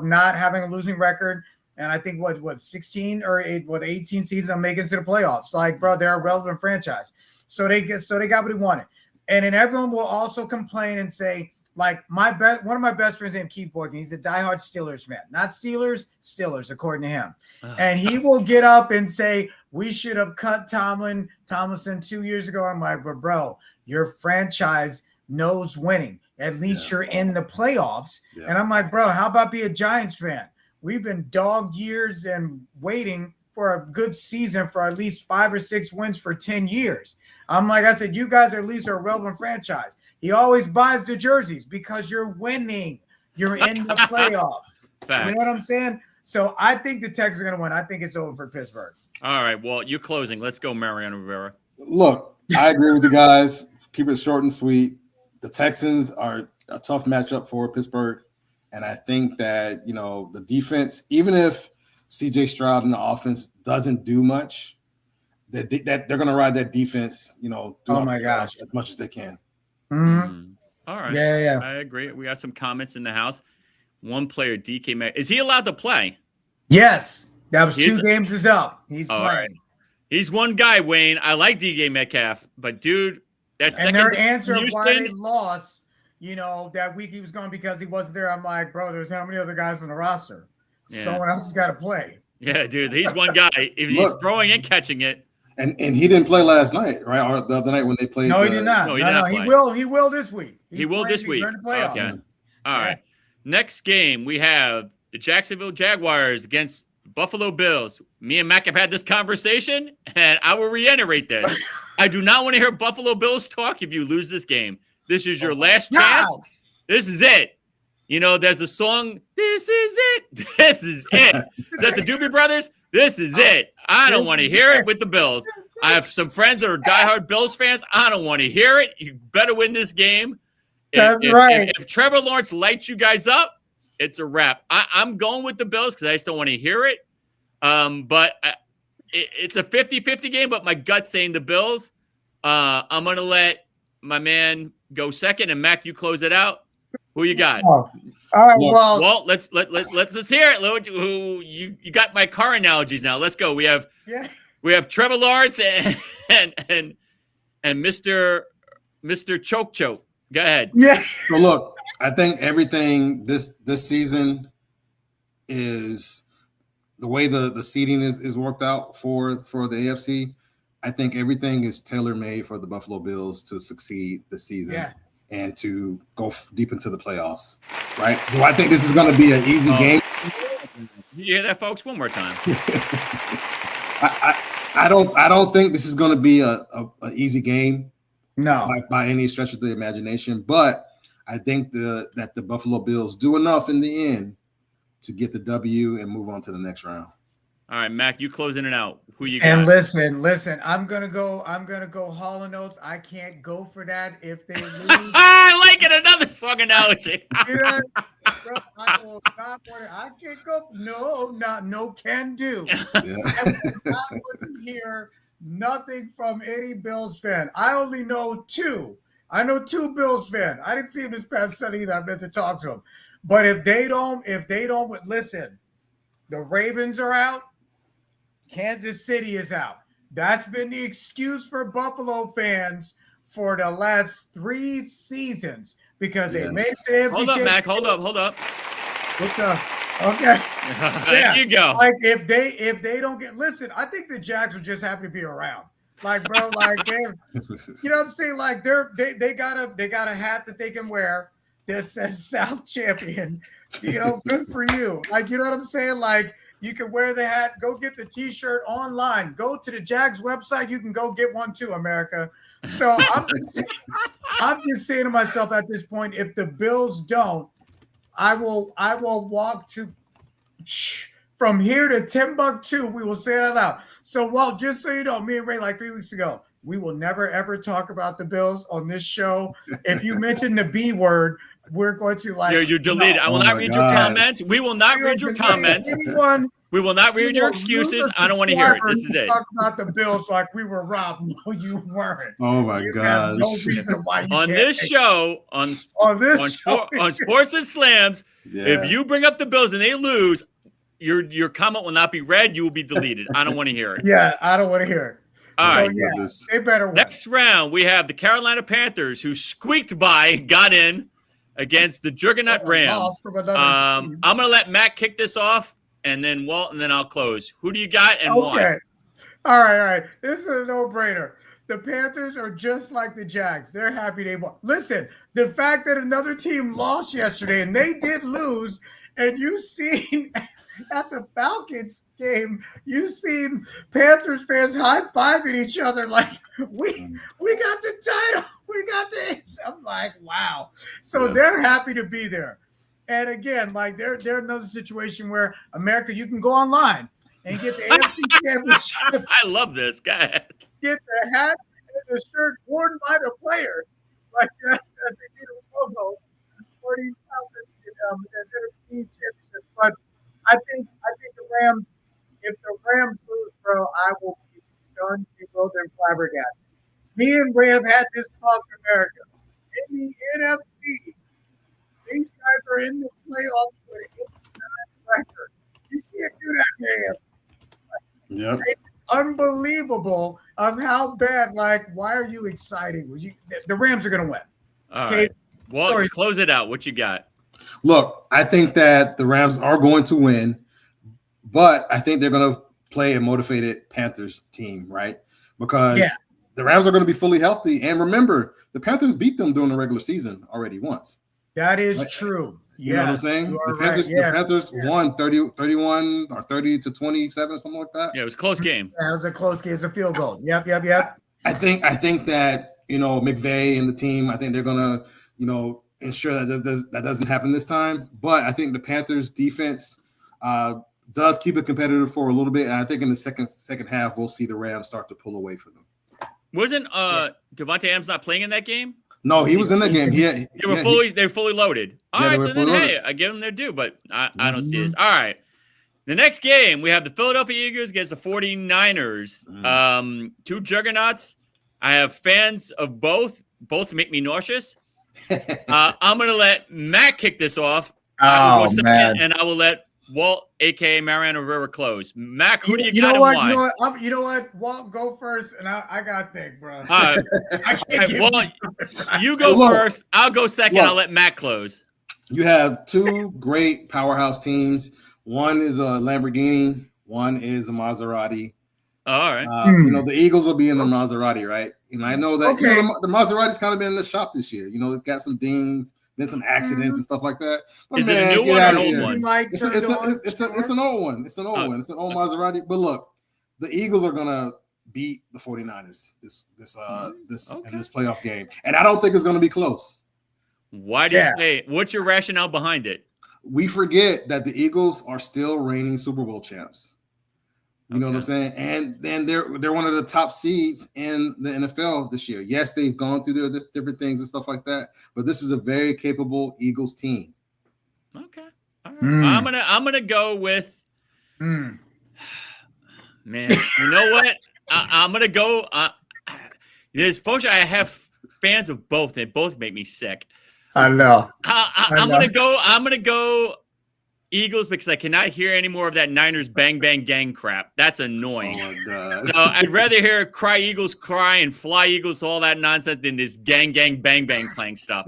not having a losing record. And I think what 16 or 18 seasons of making it to the playoffs. Like, bro, they're a relevant franchise. So they got what they wanted. And then everyone will also complain and say, Like one of my best friends named Keith Boykin. He's a diehard Steelers fan. Not Steelers, Steelers, according to him. And he will get up and say, we should have cut Tomlinson 2 years ago. I'm like, but bro, your franchise knows winning. At least you're in the playoffs. Yeah. And I'm like, bro, how about be a Giants fan? We've been dog years and waiting for a good season for at least 5 or 6 wins for 10 years. I'm like, I said, you guys at least are a relevant franchise. He always buys the jerseys because you're winning. You're in the playoffs. You know what I'm saying? So I think the Texans are going to win. I think it's over for Pittsburgh. All right. Well, you're closing. Let's go, Mariano Rivera. Look, I agree with you guys. Keep it short and sweet. The Texans are a tough matchup for Pittsburgh. And I think that, the defense, even if CJ Stroud in the offense doesn't do much, that they're going to ride that defense, oh my gosh, as much as they can. Mm-hmm. All right. Yeah. I agree. We got some comments in the house. One player, DK Metcalf. Is he allowed to play? Yes. That was 2 games is up. He's playing. Right. He's one guy, Wayne. I like DK Metcalf, but dude, that's and their answer of why they lost, that week he was gone because he wasn't there. I'm like, bro, there's how many other guys on the roster? Yeah. Someone else has got to play. Yeah, dude, he's one guy. If he's throwing and catching it. And he didn't play last night, right? Or the other night when they played. No, he did not. No, he will this week. He will this week. Okay. All right. Next game, we have the Jacksonville Jaguars against Buffalo Bills. Me and Mac have had this conversation, and I will reiterate this. I do not want to hear Buffalo Bills talk if you lose this game. This is your last chance. This is it. There's a song, this is it. This is it. Is that the Doobie Brothers? This is it. I don't want to hear it with the Bills. I have some friends that are diehard Bills fans. I don't want to hear it. You better win this game. That's right. If Trevor Lawrence lights you guys up, it's a wrap. I'm going with the Bills because I just don't want to hear it. But it's a 50-50 game, but my gut's saying the Bills. I'm going to let my man go second, and Mac, you close it out. Who you got? Oh. All right, well, let's hear it, Lou. Who you got my car analogies now. Let's go. We have Trevor Lawrence and Mr. Choke. Go ahead. Yeah. So look, I think everything this season is the way the seeding is worked out for the AFC. I think everything is tailor-made for the Buffalo Bills to succeed this season and to go deep into the playoffs. Right? Do I think this is going to be an easy game? You hear that, folks? One more time. I don't think this is going to be a easy game. No, by any stretch of the imagination, but I think that the Buffalo Bills do enough in the end to get the W and move on to the next round. All right, Mac, you closing it out. Who you got? And listen. I'm gonna go Hall & Oates. I can't go for that if they lose. I like it. Another song analogy. Bro, I can't go. No can do. Yeah. I wouldn't hear nothing from any Bills fan. I only know 2. I know 2 Bills fans. I didn't see him this past Sunday either. I meant to talk to him. But if they don't listen, the Ravens are out. Kansas City is out. That's been the excuse for Buffalo fans for the last 3 seasons because they made it to the Hold up, Mac. Hold up. What's up? Okay. There you go. Like if they don't listen, I think the Jags are just happy to be around. Like, bro, like they, you know what I'm saying? Like they got a hat that they can wear that says South Champion. Good for you. Like, you know what I'm saying? Like you can wear the hat, go get the t-shirt online, go to the Jags website, you can go get one too, America. So I'm just saying to myself at this point, if the Bills don't, I will walk from here to Timbuktu. We will say it out loud. So, Walt, just so you know, me and Ray, like 3 weeks ago, we will never, ever talk about the Bills on this show. If you mention the B word, we're going to you're deleted. I will not read your comments. We will not read your comments. We will not read your excuses. I don't want to hear it. This is it. Talk about the Bills like we were robbed. No, you weren't. Oh my gosh. No reason why you on this show, on Sports and Slams, if you bring up the Bills and they lose, your comment will not be read. You will be deleted. I don't want to hear it. Yeah, I don't want to hear it. All right. They better win. Next round, we have the Carolina Panthers, who squeaked by, got in, against the Juggernaut Rams. I'm going to let Matt kick this off, and then Walt, and then I'll close. Who do you got and why? All right. This is a no-brainer. The Panthers are just like the Jags. They're happy they won. Listen, the fact that another team lost yesterday, and they did lose, and you seen at the Falcons game, you seen Panthers fans high-fiving each other like, we got the title. We got this. I'm like, wow. So they're happy to be there. And again, like they're another situation where America, you can go online and get the AFC Championship. I love this guy. Get the hat and the shirt worn by the players, like as they did with logos for these NFC championships. But I think the Rams. If the Rams lose, bro, I will be stunned, bewildered, and flabbergasted. Me and Ray have had this talk in America. In the NFC, these guys are in the playoffs with an 8-9 record. You can't do that, Rams. Yep. It's unbelievable of how bad. Like, why are you excited? The Rams are going to win. All right. Well, close it out. What you got? Look, I think that the Rams are going to win, but I think they're going to play a motivated Panthers team, right? Because the Rams are going to be fully healthy. And remember, the Panthers beat them during the regular season already once. That is true. You know what I'm saying? The Panthers won 31 or 30-27, something like that. Yeah, it was a close game. Yeah, it was a close game. It's a field goal. Yep. I think that, McVay and the team, I think they're going to, ensure that doesn't happen this time. But I think the Panthers defense does keep it competitive for a little bit. And I think in the second half, we'll see the Rams start to pull away from them. Wasn't Devontae Adams not playing in that game? No, he was in that game. They're fully loaded. All right, so then hey, I give them their due, but I don't see this. All right. The next game, we have the Philadelphia Eagles against the 49ers. Two juggernauts. I have fans of both. Both make me nauseous. I'm going to let Matt kick this off. And I will let Walt, a.k.a. Mariano Rivera, close. Mac, who do you got and why? You know what? Walt, go first, and I got to think, bro. All right. You go first. I'll go second. I'll let Matt close. You have two great powerhouse teams. One is a Lamborghini. One is a Maserati. All right. The Eagles will be in the Maserati, right? And I know that the Maserati's kind of been in the shop this year. It's got some dings, been some accidents and stuff like that. But is it a new one or an old one? It's an old one. It's an old one. It's an old Maserati. But look, the Eagles are gonna beat the 49ers in this playoff game, and I don't think it's gonna be close. Why do you say? What's your rationale behind it? We forget that the Eagles are still reigning Super Bowl champs. You know what I'm saying? And then they're one of the top seeds in the NFL this year. Yes, they've gone through their different things and stuff like that, but this is a very capable Eagles team. Okay. All right. I'm gonna go with man. You know what? I'm gonna go. There's folks. I have fans of both. They both make me sick. I know. I'm gonna go Eagles because I cannot hear any more of that Niners bang bang gang crap. That's annoying. Oh my God. So I'd rather hear cry Eagles cry and fly Eagles, all that nonsense, than this gang bang bang playing stuff.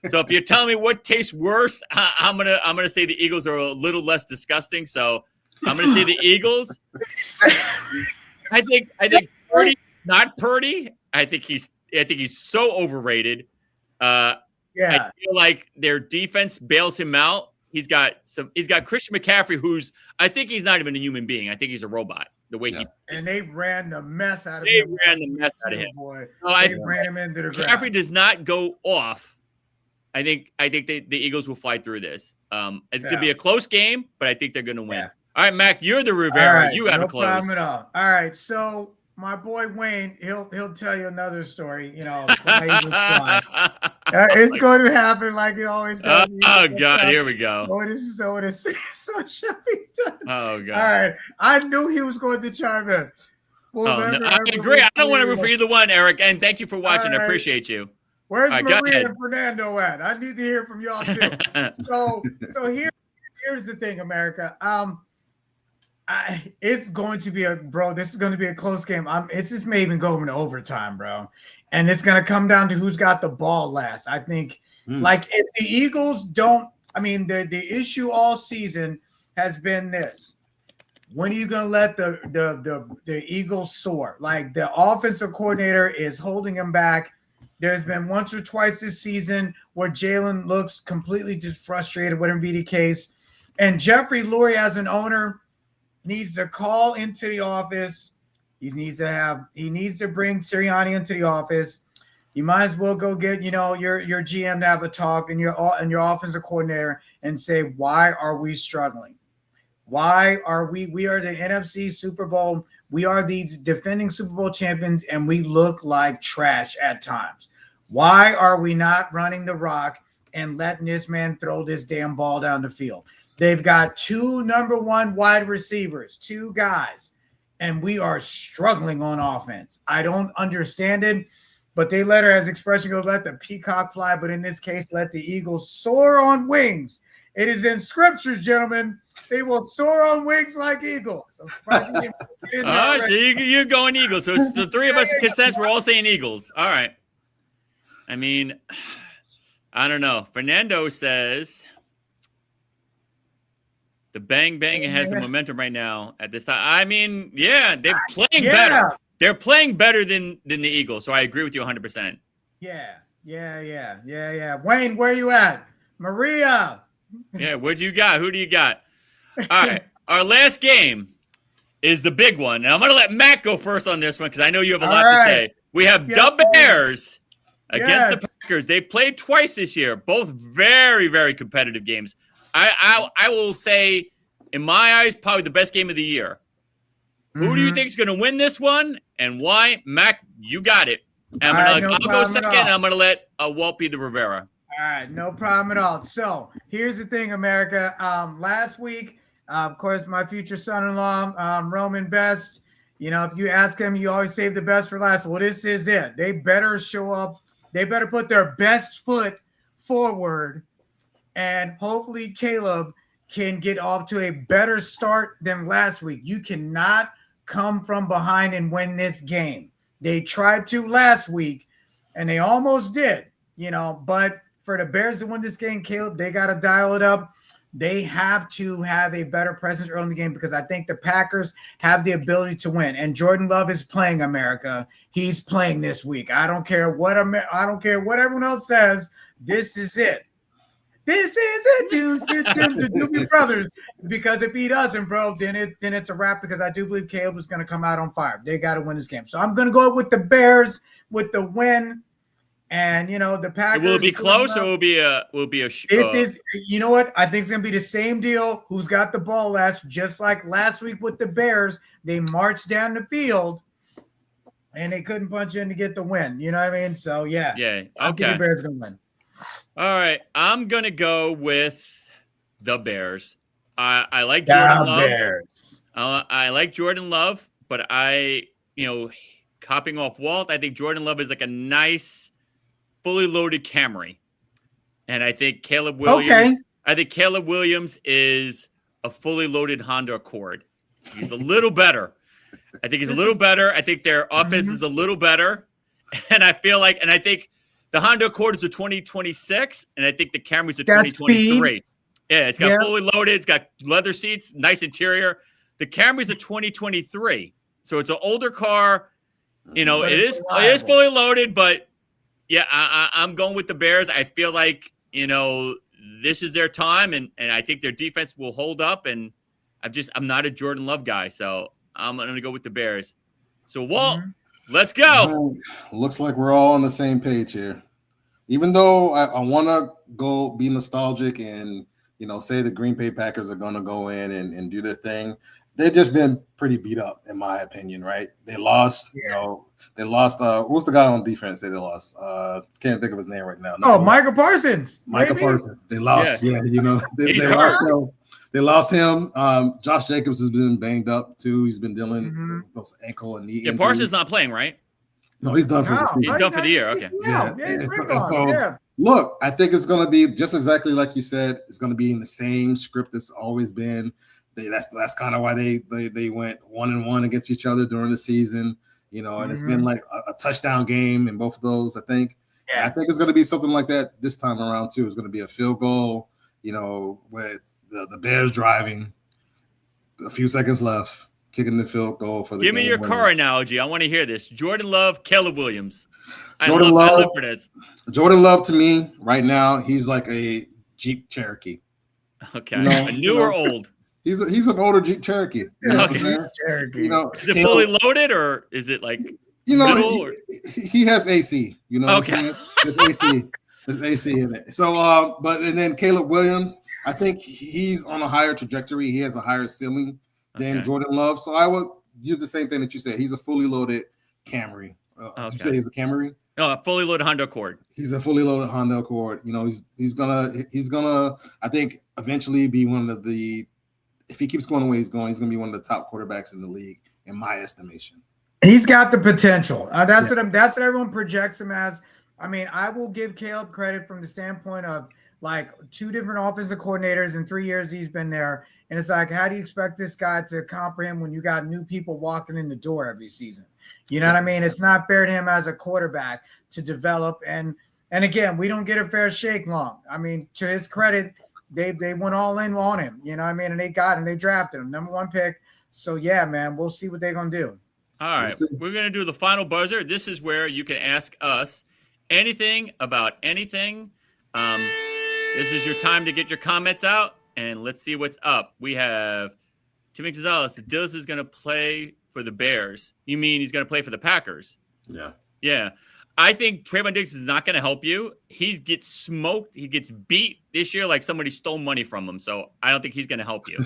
So if you're telling me what tastes worse, I'm gonna say the Eagles are a little less disgusting. So I'm gonna say the Eagles. I think Purdy, not Purdy. I think he's so overrated. I feel like their defense bails him out. He's got Christian McCaffrey, who's I think he's not even a human being. I think he's a robot. The way they ran the mess out of him. Boy. They ran him into the ground. McCaffrey does not go off. I think the Eagles will fly through this. It's gonna be a close game, but I think they're gonna win. All right, Mac, you're the Rivera. Right, you got to close. No problem at all. All right, so my boy Wayne, he'll tell you another story. It's going to happen like it always does. Oh God, here we go. This is so shall be done. Oh God. All right, I knew he was going to chime in. I agree. I don't want to root for either one, Eric. And thank you for watching. I appreciate you. Where's Maria and Fernando at? I need to hear from y'all too. So here's the thing, America. It's going to be this is going to be a close game. It's just may even go into overtime, bro. And it's going to come down to who's got the ball last. I think Like if the Eagles don't, I mean, the issue all season has been this. When are you gonna let the Eagles soar? Like the offensive coordinator is holding them back. There's been once or twice this season where Jalen looks completely just frustrated, whatever be the case. And Jeffrey Lurie, as an owner, needs to call into the office. He needs to bring Sirianni into the office. You might as well go get, your GM to have a talk and your offensive coordinator and say, why are we struggling? Why are we are the NFC Super Bowl. We are the defending Super Bowl champions, and we look like trash at times. Why are we not running the rock and letting this man throw this damn ball down the field? They've got 2 number 1 wide receivers, 2 guys, and we are struggling on offense. I don't understand it, but they let her, as expression goes, let the peacock fly, but in this case, let the eagles soar on wings. It is in scriptures, gentlemen. They will soar on wings like eagles. I'm surprised you didn't put it in there So you're going Eagles. So it's the 3 of us in consensus. We're all saying Eagles. All right. I mean, I don't know. Fernando says the Bang Bang has the momentum right now at this time. I mean, yeah, they're playing better. They're playing better than the Eagles. So I agree with you 100%. Yeah. Wayne, where you at? Maria. Yeah, what do you got? Who do you got? All right. Our last game is the big one. And I'm going to let Matt go first on this one because I know you have a lot to say. We have the Bears against the Packers. They played twice this year, both very, very competitive games. I will say, in my eyes, probably the best game of the year. Who do you think is going to win this one and why? Mac, you got it. And I'll go second, and I'm going to let Walt be the Rivera. All right, no problem at all. So here's the thing, America. Last week, of course, my future son-in-law, Roman Best, if you ask him, you always save the best for last. Well, this is it. They better show up. They better put their best foot forward, and hopefully Caleb can get off to a better start than last week. You cannot come from behind and win this game. They tried to last week, and they almost did, but for the Bears to win this game, Caleb, they got to dial it up. They have to have a better presence early in the game because I think the Packers have the ability to win. And Jordan Love is playing, America. He's playing this week. I don't care what everyone else says. This is it. This is it, the Doobie Brothers. Because if he doesn't, bro, then it's a wrap. Because I do believe Caleb is going to come out on fire. They got to win this game. So I'm going to go with the Bears with the win. And the Packers. Will it be close or will it be a This is, you know what? I think it's gonna be the same deal. Who's got the ball last? Just like last week with the Bears, they marched down the field and they couldn't punch in to get the win. You know what I mean? So yeah. Okay. I think the Bears gonna win. All right, I'm gonna go with the Bears. I like Jordan Love. Bears. I like Jordan Love, but copying off Walt, I think Jordan Love is like a nice, fully loaded Camry, and I think Caleb Williams. Okay. I think Caleb Williams is a fully loaded Honda Accord. He's a little better. I think he's a little better. I think their offense is a little better, and I think the Honda Accord is a 2026, and I think the Camry's a 2023. Yeah, it's got fully loaded. It's got leather seats, nice interior. The Camry's a 2023, so it's an older car. It is fully loaded, but. Yeah, I'm going with the Bears. I feel like, this is their time, and I think their defense will hold up. And I'm not a Jordan Love guy, so I'm going to go with the Bears. So, Walt, let's go. Looks like we're all on the same page here. Even though I want to go be nostalgic and, say the Green Bay Packers are going to go in and do their thing, they've just been pretty beat up, in my opinion, right? They lost, they lost. What's the guy on defense that they lost? Can't think of his name right now. No, Michael Parsons. Parsons. They lost. Yeah, they lost him. Josh Jacobs has been banged up too. He's been dealing with those ankle and knee injuries. Parsons not playing, right? No, he's done for the season. He's done for the year. Okay. Look, I think it's going to be just exactly like you said. It's going to be in the same script that's always been. That's kind of why they went 1-1 against each other during the season, and it's been like a touchdown game in both of those, I think. I think it's going to be something like that this time around too. It's going to be a field goal, with the Bears driving, a few seconds left, kicking the field goal for the Give me game your winner. car analogy. I want to hear this. Jordan Love, Caleb Williams. I Jordan live for this. Jordan Love, to me, right now, he's like a Jeep Cherokee. Okay. New or old? He's an older Jeep Cherokee. Okay. Cherokee. Is it fully loaded or is it like middle? He has AC. Okay. There's AC. There's AC in it. So, and then Caleb Williams, I think he's on a higher trajectory. He has a higher ceiling than Jordan Love. So I would use the same thing that you said. He's a fully loaded Camry. Did you say he's a Camry? No, a fully loaded Honda Accord. He's a fully loaded Honda Accord. He's gonna I think eventually be one of the, if he keeps going the way he's going, he's gonna be one of the top quarterbacks in the league, in my estimation. He's got the potential. That's what everyone projects him as. I mean, I will give Caleb credit from the standpoint of like 2 different offensive coordinators in 3 years he's been there. And it's like, how do you expect this guy to comprehend when you got new people walking in the door every season? You know what I mean? It's not fair to him as a quarterback to develop. And again, we don't get a fair shake long. I mean, to his credit, they went all in on him. You know what I mean? And they drafted him, #1 pick. So yeah, man, we'll see what they're gonna do. All right, we're gonna do the final buzzer. This is where you can ask us anything about anything. This is your time to get your comments out, and let's see what's up. We have Timmy Gonzalez. Dills is going to play for the Bears. You mean he's going to play for the Packers? Yeah. I think Trayvon Diggs is not going to help you. He gets smoked. He gets beat this year like somebody stole money from him. So I don't think he's going to help you.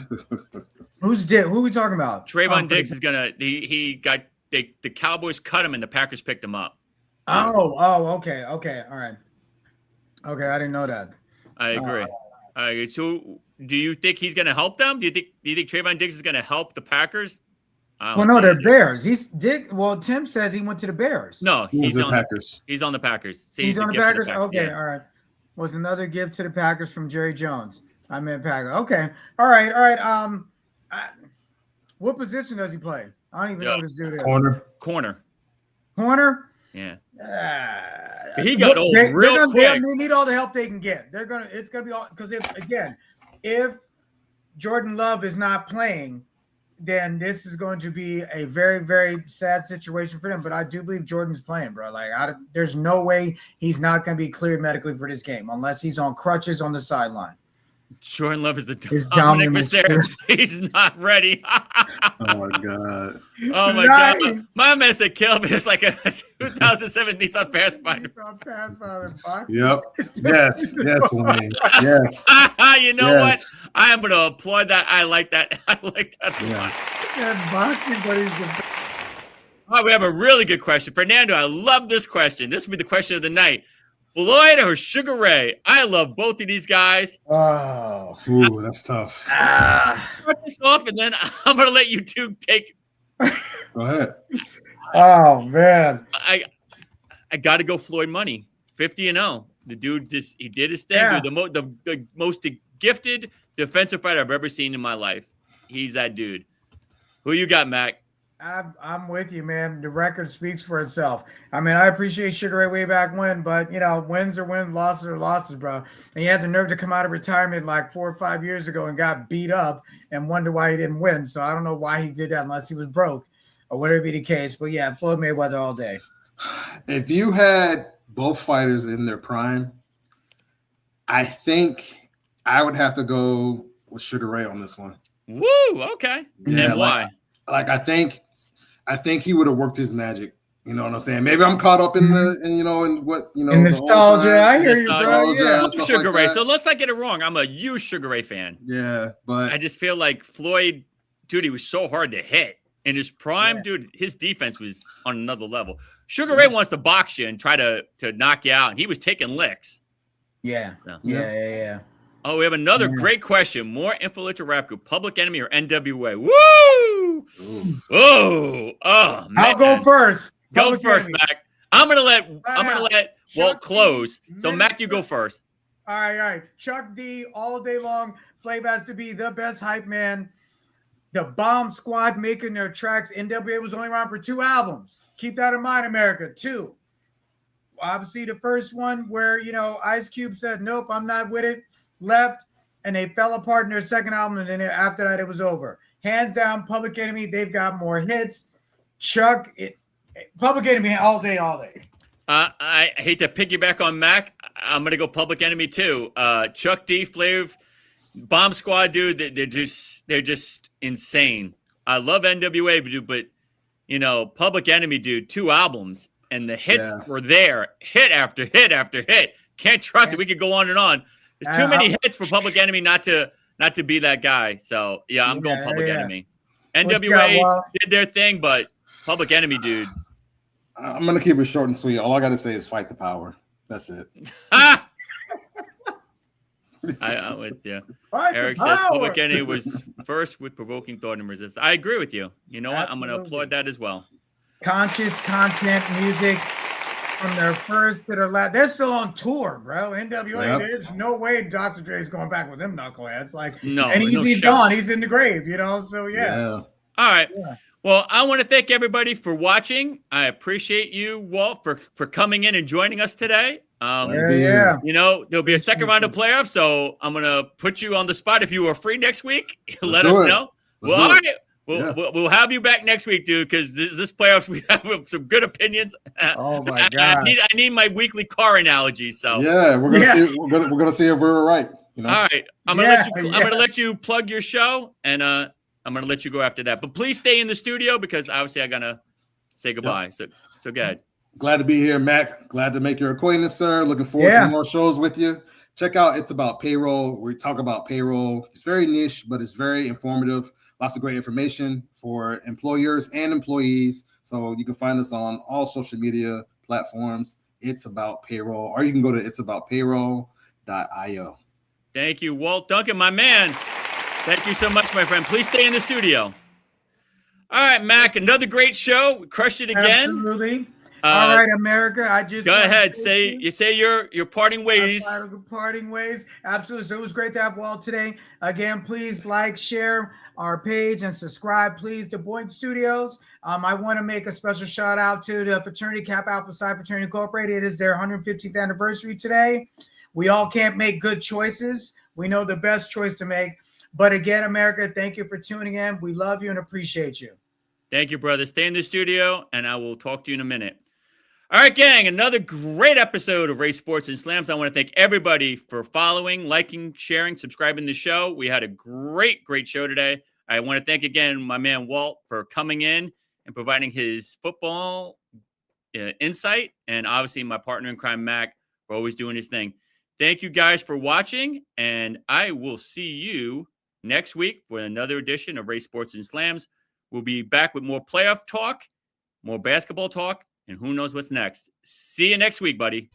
Who are we talking about? Trayvon Diggs is going to – the Cowboys cut him and the Packers picked him up. Okay. All right. Okay, I didn't know that. I agree. So, do you think he's going to help them? Do you think Trayvon Diggs is going to help the Packers? Well, no, they're Bears. Tim says he went to the Bears. No, he's on the Packers. He's on the Packers. So he's on the Packers. Okay, all right. Was another gift to the Packers from Jerry Jones. I meant Packers. Okay, all right. What position does he play? I don't even know this dude is. Corner. Yeah. He got old real quick. They need all the help they can get. It's gonna be all, because if Jordan Love is not playing, then this is going to be a very, very sad situation for them. But I do believe Jordan's playing, bro. Like, there's no way he's not going to be cleared medically for this game unless he's on crutches on the sideline. Jordan Love is the dominant receiver. He's not ready. Oh my god! Oh my god! My man said Caleb is like a 2007 he thought Pathfinder. Yep. Yes, Wayne. Yes. You know what? I am going to applaud that. I like that. I like that. Yeah, boxing buddies. All right, we have a really good question, Fernando. I love this question. This will be the question of the night. Floyd or Sugar Ray? I love both of these guys. Oh, ooh, that's tough. Start this off, and then I'm going to let you two take. Go ahead. Oh man, I got to go Floyd money. 50-0. The dude he did his thing. Yeah. Dude, the most gifted defensive fighter I've ever seen in my life. He's that dude. Who you got, Mac? I'm with you, man. The record speaks for itself. I mean, I appreciate Sugar Ray way back when, but wins are wins, losses are losses, bro. And he had the nerve to come out of retirement like 4 or 5 years ago and got beat up and wonder why he didn't win. So I don't know why he did that unless he was broke or whatever be the case. But yeah, Floyd Mayweather all day. If you had both fighters in their prime, I think I would have to go with Sugar Ray on this one. Woo! Okay. And then why? I think he would have worked his magic. You know what I'm saying? Maybe I'm caught up in in nostalgia. I hear you, bro. Yeah, Sugar Ray. So let's not get it wrong. I'm a huge Sugar Ray fan. Yeah, but I just feel like Floyd, dude, he was so hard to hit in his prime. Dude, his defense was on another level. Sugar Ray wants to box you and try to knock you out, and he was taking licks. Yeah. Oh, we have another great question. More influential rap group, Public Enemy or NWA? Woo! Oh, man. I'll go first. Go first, Mac. I'm gonna let Walt close. So Mac, you go first. All right. Chuck D all day long. Flav has to be the best hype man. The Bomb Squad making their tracks. NWA was only around for 2 albums. Keep that in mind, America. 2. obviously the first one where, Ice Cube said, nope, I'm not with it, left, and they fell apart in their second album, and then after that, it was over. Hands down, Public Enemy, they've got more hits. Chuck, Public Enemy all day, all day. I hate to piggyback on Mac. I'm going to go Public Enemy too. Chuck D, Flav, Bomb Squad, dude, they're just insane. I love NWA, dude, but, Public Enemy, dude, 2 albums, and the hits were there, hit after hit after hit. Can't trust it. We could go on and on. There's too many hits for Public Enemy not to be that guy. So, yeah, I'm going Public Enemy. NWA did their thing, but Public Enemy, dude. I'm going to keep it short and sweet. All I got to say is fight the power. That's it. I'm with you. Fight Eric the says power. Public Enemy was first with Provoking Thought and Resistance. I agree with you. You know what? I'm going to applaud that as well. Conscious content music from their first to their last. They're still on tour, bro. NWA, there's no way Dr. Dre's going back with them knuckleheads. And he's gone. He's in the grave, So, yeah. All right. Yeah. Well, I want to thank everybody for watching. I appreciate you, Walt, for coming in and joining us today. There'll be a second round of playoffs, so I'm going to put you on the spot. If you are free next week, let us know. Well, all right. We'll have you back next week, dude, because this playoffs, we have some good opinions. Oh, my God. I need my weekly car analogy. So yeah, we're gonna see if we were right. All right. I'm gonna let you plug your show, and I'm going to let you go after that. But please stay in the studio because obviously I got to say goodbye. Yep. So go ahead. Glad to be here, Mac. Glad to make your acquaintance, sir. Looking forward to more shows with you. Check out It's About Payroll. We talk about payroll. It's very niche, but it's very informative. Lots of great information for employers and employees. So you can find us on all social media platforms. It's About Payroll. Or you can go to it'saboutpayroll.io. Thank you, Walt Duncan, my man. Thank you so much, my friend. Please stay in the studio. All right, Mac, another great show. We crushed it again. Absolutely. All right, America. Go ahead. Say your parting ways. Parting ways. Absolutely. So it was great to have Walt today. Again, please like, share our page, and subscribe, please, to Boink Studios. I want to make a special shout out to the fraternity Kappa Alpha Psi Fraternity Incorporated. It is their 115th anniversary today. We all can't make good choices. We know the best choice to make. But again, America, thank you for tuning in. We love you and appreciate you. Thank you, brother. Stay in the studio, and I will talk to you in a minute. All right, gang, another great episode of Race Sports and Slams. I want to thank everybody for following, liking, sharing, subscribing to the show. We had a great show today. I want to thank again my man Walt for coming in and providing his football insight, and obviously my partner in crime, Mac, for always doing his thing. Thank you guys for watching, and I will see you next week for another edition of Race Sports and Slams. We'll be back with more playoff talk, more basketball talk, and who knows what's next. See you next week, buddy.